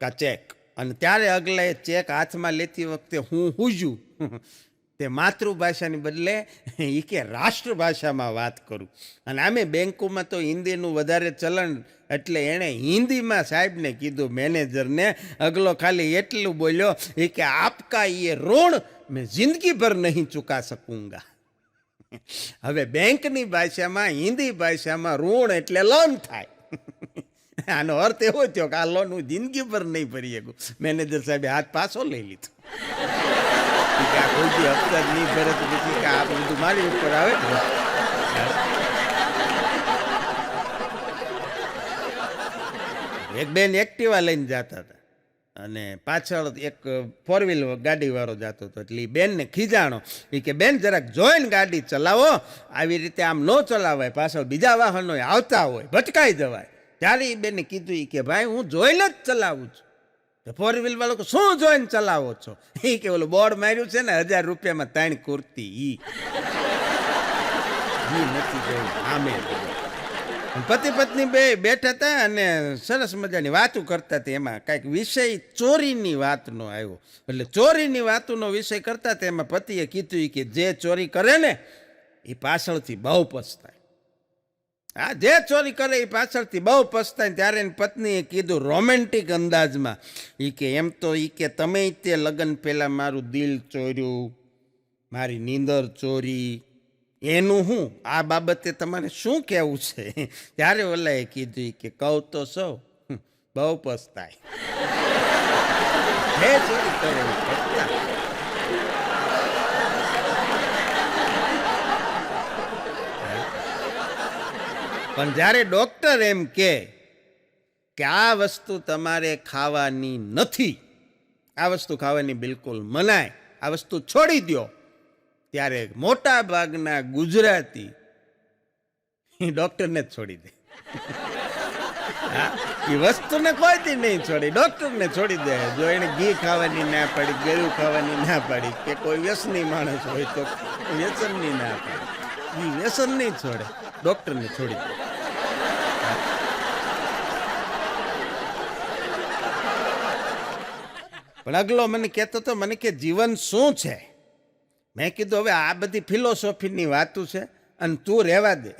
કા ચેક. અને ત્યારે અગલાએ ચેક હાથમાં લેતી વખતે હું હુજું તે માતૃભાષાની બદલે એ કે રાષ્ટ્રભાષામાં વાત કરું. અને આમે બેંકોમાં તો હિન્દીનું વધારે ચલણ, એટલે એણે હિન્દીમાં સાહેબને કીધું, મેનેજરને. અગલો ખાલી એટલું બોલ્યો એ કે આપકા એ ઋણ મેં જિંદગી ભર નહીં ચૂકા શકુંગા. હવે બેંકની ભાષામાં, હિન્દી ભાષામાં ઋણ એટલે લોન થાય. આનો અર્થ એવો થયો કે આ લોન હું જિંદગી ભર નહીં ભરી શકું. મેનેજર સાહેબે હાથ પાછો લઈ લીધો. આ કોઈ હપ્તા જ નહીં ભરે તો પછી કે આ બધું મારી ઉપર આવે. એક બેન એક્ટિવા લઈને જતા હતા અને પાછળ એક 4 વ્હીલ ગાડીવાળો જતો હતો. એટલે એ બેનને ખીજાણો એ કે બેન જરાક જોઈને ગાડી ચલાવો, આવી રીતે આમ ન ચલાવાય, પાછળ બીજા વાહનો આવતા હોય ભટકાઈ જવાય. ત્યારે એ બેને કીધું કે ભાઈ હું જોઈને જ ચલાવું છું. 4 વ્હીલ વાળો કે શું જોઈને ચલાવો છો? એ કે ઓલું બોર્ડ માર્યું છે ને 1000 રૂપિયામાં 3 કુર્તી, ઈ નથી જોયું. આમે પતિ પત્ની બે બેઠા હતા અને સરસ મજાની વાતો કરતા હતા. એમાં કાંઈક વિષય ચોરીની વાતનો આવ્યો. એટલે ચોરીની વાતોનો વિષય કરતા હતા. એમાં પતિએ કીધું કે જે ચોરી કરે ને એ પાછળથી બહુ પછતાય. હા, જે ચોરી કરે એ પાછળથી બહુ પછતાય. ત્યારે એની પત્નીએ કીધું રોમેન્ટિક અંદાજમાં એ કે એમ તો એ કે તમે તે લગ્ન પહેલાં મારું દિલ ચોર્યું, મારી નીંદર ચોરી, એનું હું આ બાબતે તમારે શું કહેવું છે? ત્યારે ઓલાએ કીધું કે કહું તો સૌ બહુ પછતાય. હે ચોરી કરે પછતાય. પણ જ્યારે ડૉક્ટર એમ કે આ વસ્તુ તમારે ખાવાની નથી, આ વસ્તુ ખાવાની બિલકુલ મનાય, આ વસ્તુ છોડી દો, ત્યારે મોટા ભાગના ગુજરાતી ડૉક્ટરને જ છોડી દે. એ વસ્તુને કોઈથી નહીં છોડી, ડૉક્ટરને છોડી દે. જો એને ઘી ખાવાની ના પાડી, ગળ્યું ખાવાની ના પાડી, કે કોઈ વ્યસની માણસ હોય તો વ્યસનની ના પાડી, એ વ્યસન નહીં છોડે, ડૉક્ટરને છોડી દે. પણ અગલો મને કહેતો હતો, મને કે જીવન શું છે? મેં કીધું હવે આ બધી ફિલોસોફીની વાતો છે અને તું રહેવા દે.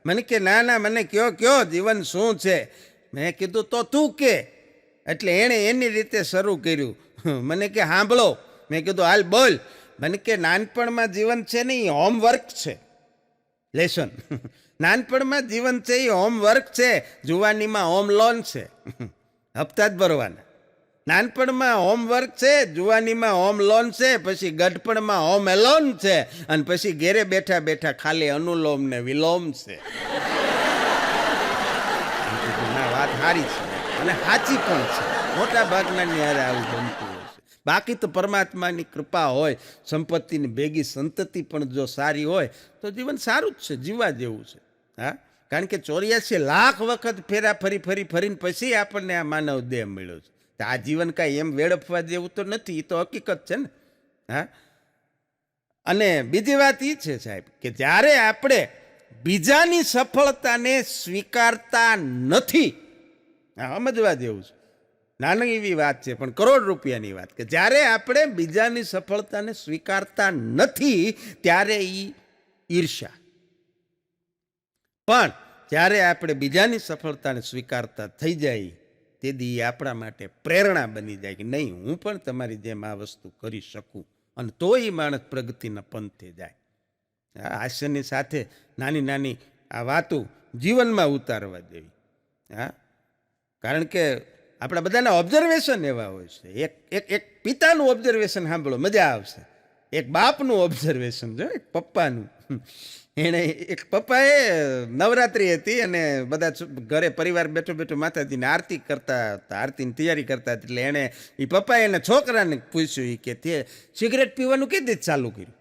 મને કે ના ના મને કયો જીવન શું છે? મેં કીધું તો તું કે. એટલે એણે એની રીતે શરૂ કર્યું. મને કે સાંભળો. મેં કીધું હાલ બોલ. મને કે નાનપણમાં જીવન છે ને એ હોમવર્ક છે, લેસન. નાનપણમાં જીવન છે એ હોમવર્ક છે, જુવાનીમાં હોમ લોન છે, હપ્તા જ ભરવાના. નાનપણમાં હોમવર્ક છે, જુવાનીમાં હોમ લોન છે, પછી ગઢપણમાં હોમ એલોન છે, અને પછી ઘેરે બેઠા બેઠા ખાલી અનુલોમ ને વિલોમ છે. ના, વાત સારી છે અને સાચી પણ છે. મોટા ભાગના ન્યારે આવું બનતું હોય છે. બાકી તો પરમાત્માની કૃપા હોય, સંપત્તિની ભેગી સંતતિ પણ જો સારી હોય તો જીવન સારું જ છે, જીવવા જેવું છે. હા, કારણ કે 84 લાખ વખત ફેરા ફરીને પછી આપણને આ માનવ દેહ મળ્યો છે. આ જીવન કાંઈ એમ વેડફવા જેવું તો નથી, એ તો હકીકત છે ને. હા, અને બીજી વાત એ છે સાહેબ કે જ્યારે આપણે બીજાની સફળતાને સ્વીકારતા નથી, સમજવા જેવું છે. નાની એવી વાત છે પણ કરોડ રૂપિયાની વાત, કે જ્યારે આપણે બીજાની સફળતાને સ્વીકારતા નથી ત્યારે એ ઈર્ષ્યા. પણ જ્યારે આપણે બીજાની સફળતાને સ્વીકારતા થઈ જાય તેથી આપણા માટે પ્રેરણા બની જાય કે નહીં, હું પણ તમારી જેમ આ વસ્તુ કરી શકું, અને તો એ માણસ પ્રગતિના પંથે જાય. હાસ્યની સાથે નાની નાની આ વાતું જીવનમાં ઉતારવા દેવી. હા, કારણ કે આપણા બધાના ઓબ્ઝર્વેશન એવા હોય છે. એક એક એક પિતાનું ઓબ્ઝર્વેશન સાંભળો, મજા આવશે. એક બાપનું ઓબ્ઝર્વેશન જો, એક પપ્પાનું. એણે એક પપ્પાએ નવરાત્રિ હતી અને બધા ઘરે પરિવાર બેઠો બેઠો માતાજીને આરતી કરતા હતા, આરતીની તૈયારી કરતા હતા. એટલે એણે એ પપ્પાએ એને છોકરાને પૂછ્યું કે તે સિગરેટ પીવાનું કઈ રીતે ચાલુ કર્યું.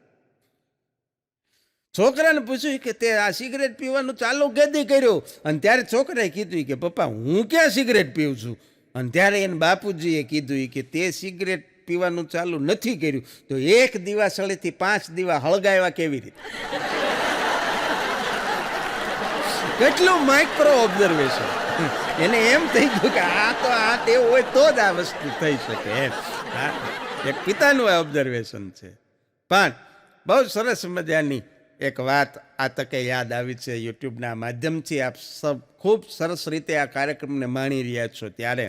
છોકરાને પૂછ્યું કે તે આ સિગરેટ પીવાનું ચાલુ કેદી કર્યું. અને ત્યારે છોકરાએ કીધું કે પપ્પા હું ક્યાં સિગરેટ પીવું છું. અને ત્યારે એને બાપુજીએ કીધું કે તે સિગરેટ પીવાનું ચાલુ નથી કર્યું તો એક દીવાસળીથી 5 દીવા હળગાવ્યા કેવી રીતે. કેટલું માઇક્રો ઓબ્ઝર્વેશન. એને એમ થઈ ગયું કે આ ટેવ હોય તો જ આ વસ્તુ થઈ શકે એમ. હા, એક પિતાનું ઓબ્ઝર્વેશન છે. પણ બહુ સરસ મજાની એક વાત આ તકે યાદ આવી છે. યુટ્યુબના માધ્યમથી આપ સબ ખૂબ સરસ રીતે આ કાર્યક્રમને માણી રહ્યા છો. ત્યારે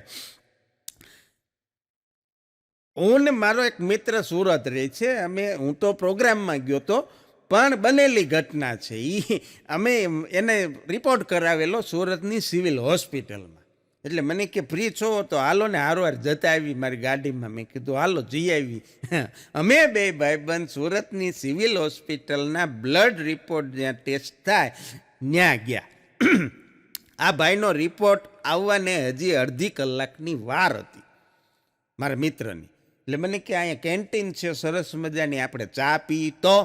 હું ને મારો એક મિત્ર સુરત રહે છે. હું તો પ્રોગ્રામમાં ગયો તો, પણ બનેલી ઘટના છે એ. અમે એને રિપોર્ટ કરાવેલો સુરતની સિવિલ હોસ્પિટલમાં. એટલે મને કે ફ્રી છો તો હાલો ને હારવાર જતા આવી મારી ગાડીમાં. મેં કીધું હાલો જઈ આવી. અમે બે ભાઈબંધ સુરતની સિવિલ હોસ્પિટલના બ્લડ રિપોર્ટ જ્યાં ટેસ્ટ થાય ત્યાં ગયા. આ ભાઈનો રિપોર્ટ આવવાને હજી અડધી કલાકની વાર હતી મારા મિત્રની. એટલે મને કે અહીંયા કેન્ટીન છે સરસ મજાની, આપણે ચા પી તો.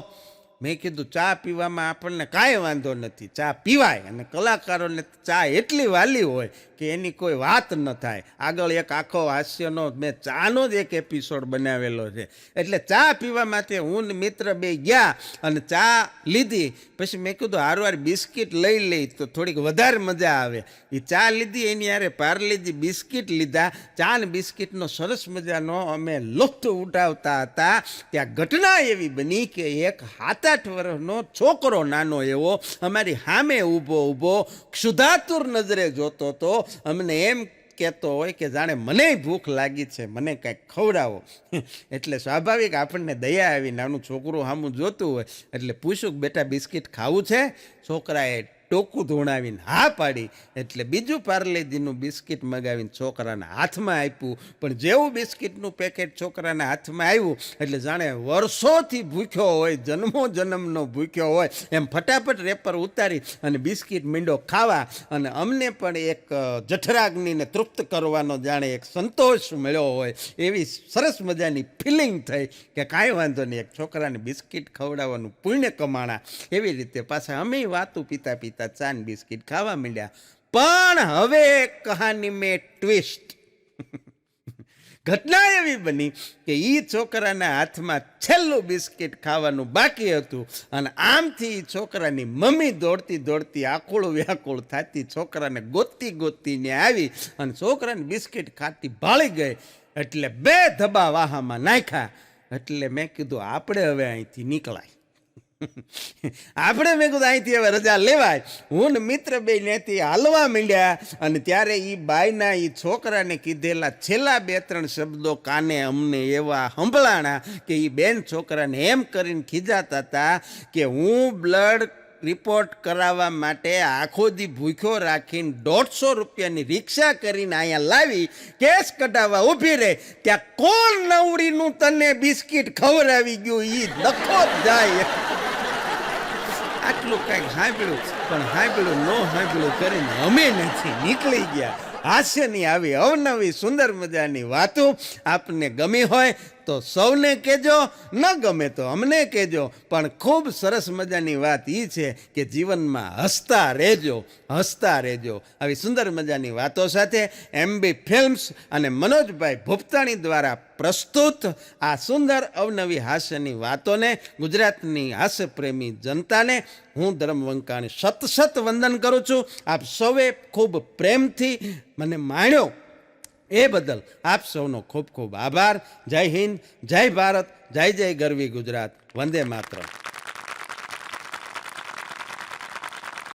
મેં કીધું ચા પીવામાં આપણને કાંઈ વાંધો નથી, ચા પીવાય. અને કલાકારોને ચા એટલી વાલી હોય કે એની કોઈ વાત ન થાય. આગળ એક આખો હાસ્યનો મેં ચાનો જ એક એપિસોડ બનાવેલો છે. એટલે ચા પીવા માટે હું ને મિત્ર બે ગયા અને ચા લીધી. પછી મેં કીધું હારવાર બિસ્કિટ લઈ લઈ તો થોડીક વધારે મજા આવે. એ ચા લીધી, એની યારે પાર્લેજી બિસ્કિટ લીધા. ચા ને બિસ્કિટનો સરસ મજાનો અમે લુફ્ત ઉઠાવતા હતા. ત્યાં ઘટના એવી બની કે એક 7-8 વર્ષનો છોકરો નાનો એવો અમારી સામે ઊભો ક્ષુધાતુર નજરે જોતો હતો. અમને એમ કહેતો હોય કે જાણે મને ભૂખ લાગી છે, મને કાંઈક ખવડાવો. એટલે સ્વાભાવિક આપણને દયા આવી. નાનું છોકરું સામું જોતું હોય એટલે પૂછું બેટા બિસ્કિટ ખાવું છે. છોકરાએ ટોકું ધોણાવીને હા પાડી. એટલે બીજું પાર્લેજીનું બિસ્કિટ મગાવીને છોકરાના હાથમાં આપ્યું. પણ જેવું બિસ્કિટનું પેકેટ છોકરાના હાથમાં આવ્યું એટલે જાણે વર્ષોથી ભૂખ્યો હોય, જન્મો જન્મનો ભૂખ્યો હોય એમ ફટાફટ રેપર ઉતારી અને બિસ્કિટ મીંડો ખાવા. અને અમને પણ એક જઠરાગ્નિને તૃપ્ત કરવાનો જાણે એક સંતોષ મળ્યો હોય એવી સરસ મજાની ફિલિંગ થઈ કે કાંઈ વાંધો નહીં, એક છોકરાને બિસ્કિટ ખવડાવવાનું પુણ્ય કમાણા. એવી રીતે પાછા અમે વાતું પીતા પીતા ચા ને બિસ્કિટ ખાવા માંડ્યા. પણ હવે કહાની મેં ટ્વિસ્ટ. ઘટના એવી બની કે એ છોકરાના હાથમાં છેલ્લું બિસ્કિટ ખાવાનું બાકી હતું અને આમથી છોકરાની મમ્મી દોડતી દોડતી આકુળ વ્યાકુળ થતી છોકરાને ગોતીને આવી અને છોકરાને બિસ્કિટ ખાતી ભાળી ગઈ. એટલે 2 ધબા વાહામાં નાખ્યા. એટલે મેં કીધું આપણે હવે અહીંથી નીકળાય. આપણે મેં કીધું અહીંથી હવે રજા લેવાય. હું ને મિત્ર બે ત્યાંથી હાલવા માંડ્યા. અને ત્યારે એ બાઈના એ છોકરાને કીધેલા છેલ્લા 2-3 શબ્દો કાને અમને એવા સંભળાણા કે એ બેન છોકરાને એમ કરીને ખીજાતા હતા કે હું બ્લડ રિપોર્ટ કરાવવા માટે આખો દી ભૂખ્યો રાખીને 150 રૂપિયાની રિક્ષા કરીને અહીંયા લાવી કેસ કઢાવવા ઊભી રહે ત્યાં કોણ નવડીનું તને બિસ્કિટ ખવડાવી ગયું એ દખો જાય. આટલું કાંઈક સાંભળ્યું પણ સાંભળ્યું ન સાંભળ્યું કરીને અમે નથી નીકળી ગયા. હાસ્યની આવી અવનવી સુંદર મજાની વાતો આપને ગમી હોય તો સૌને કહેજો, ન ગમે તો અમને કહેજો. પણ ખૂબ સરસ મજાની વાત એ છે કે જીવનમાં હસતા રહેજો. આવી સુંદર મજાની વાતો સાથે MB ફિલ્મ્સ અને મનોજભાઈ ભૂપતાણી દ્વારા પ્રસ્તુત આ સુંદર અવનવી હાસ્યની વાતોને ગુજરાતની હાસ્યપ્રેમી જનતાને હું ધર્મ વંકાણી સત વંદન કરું છું. આપ સૌએ ખૂબ પ્રેમથી મને માણ્યો એ બદલ આપ સૌનો ખૂબ ખૂબ આભાર. જય હિન્દ, જય ભારત, જય ગરવી ગુજરાત. વંદે માતરમ.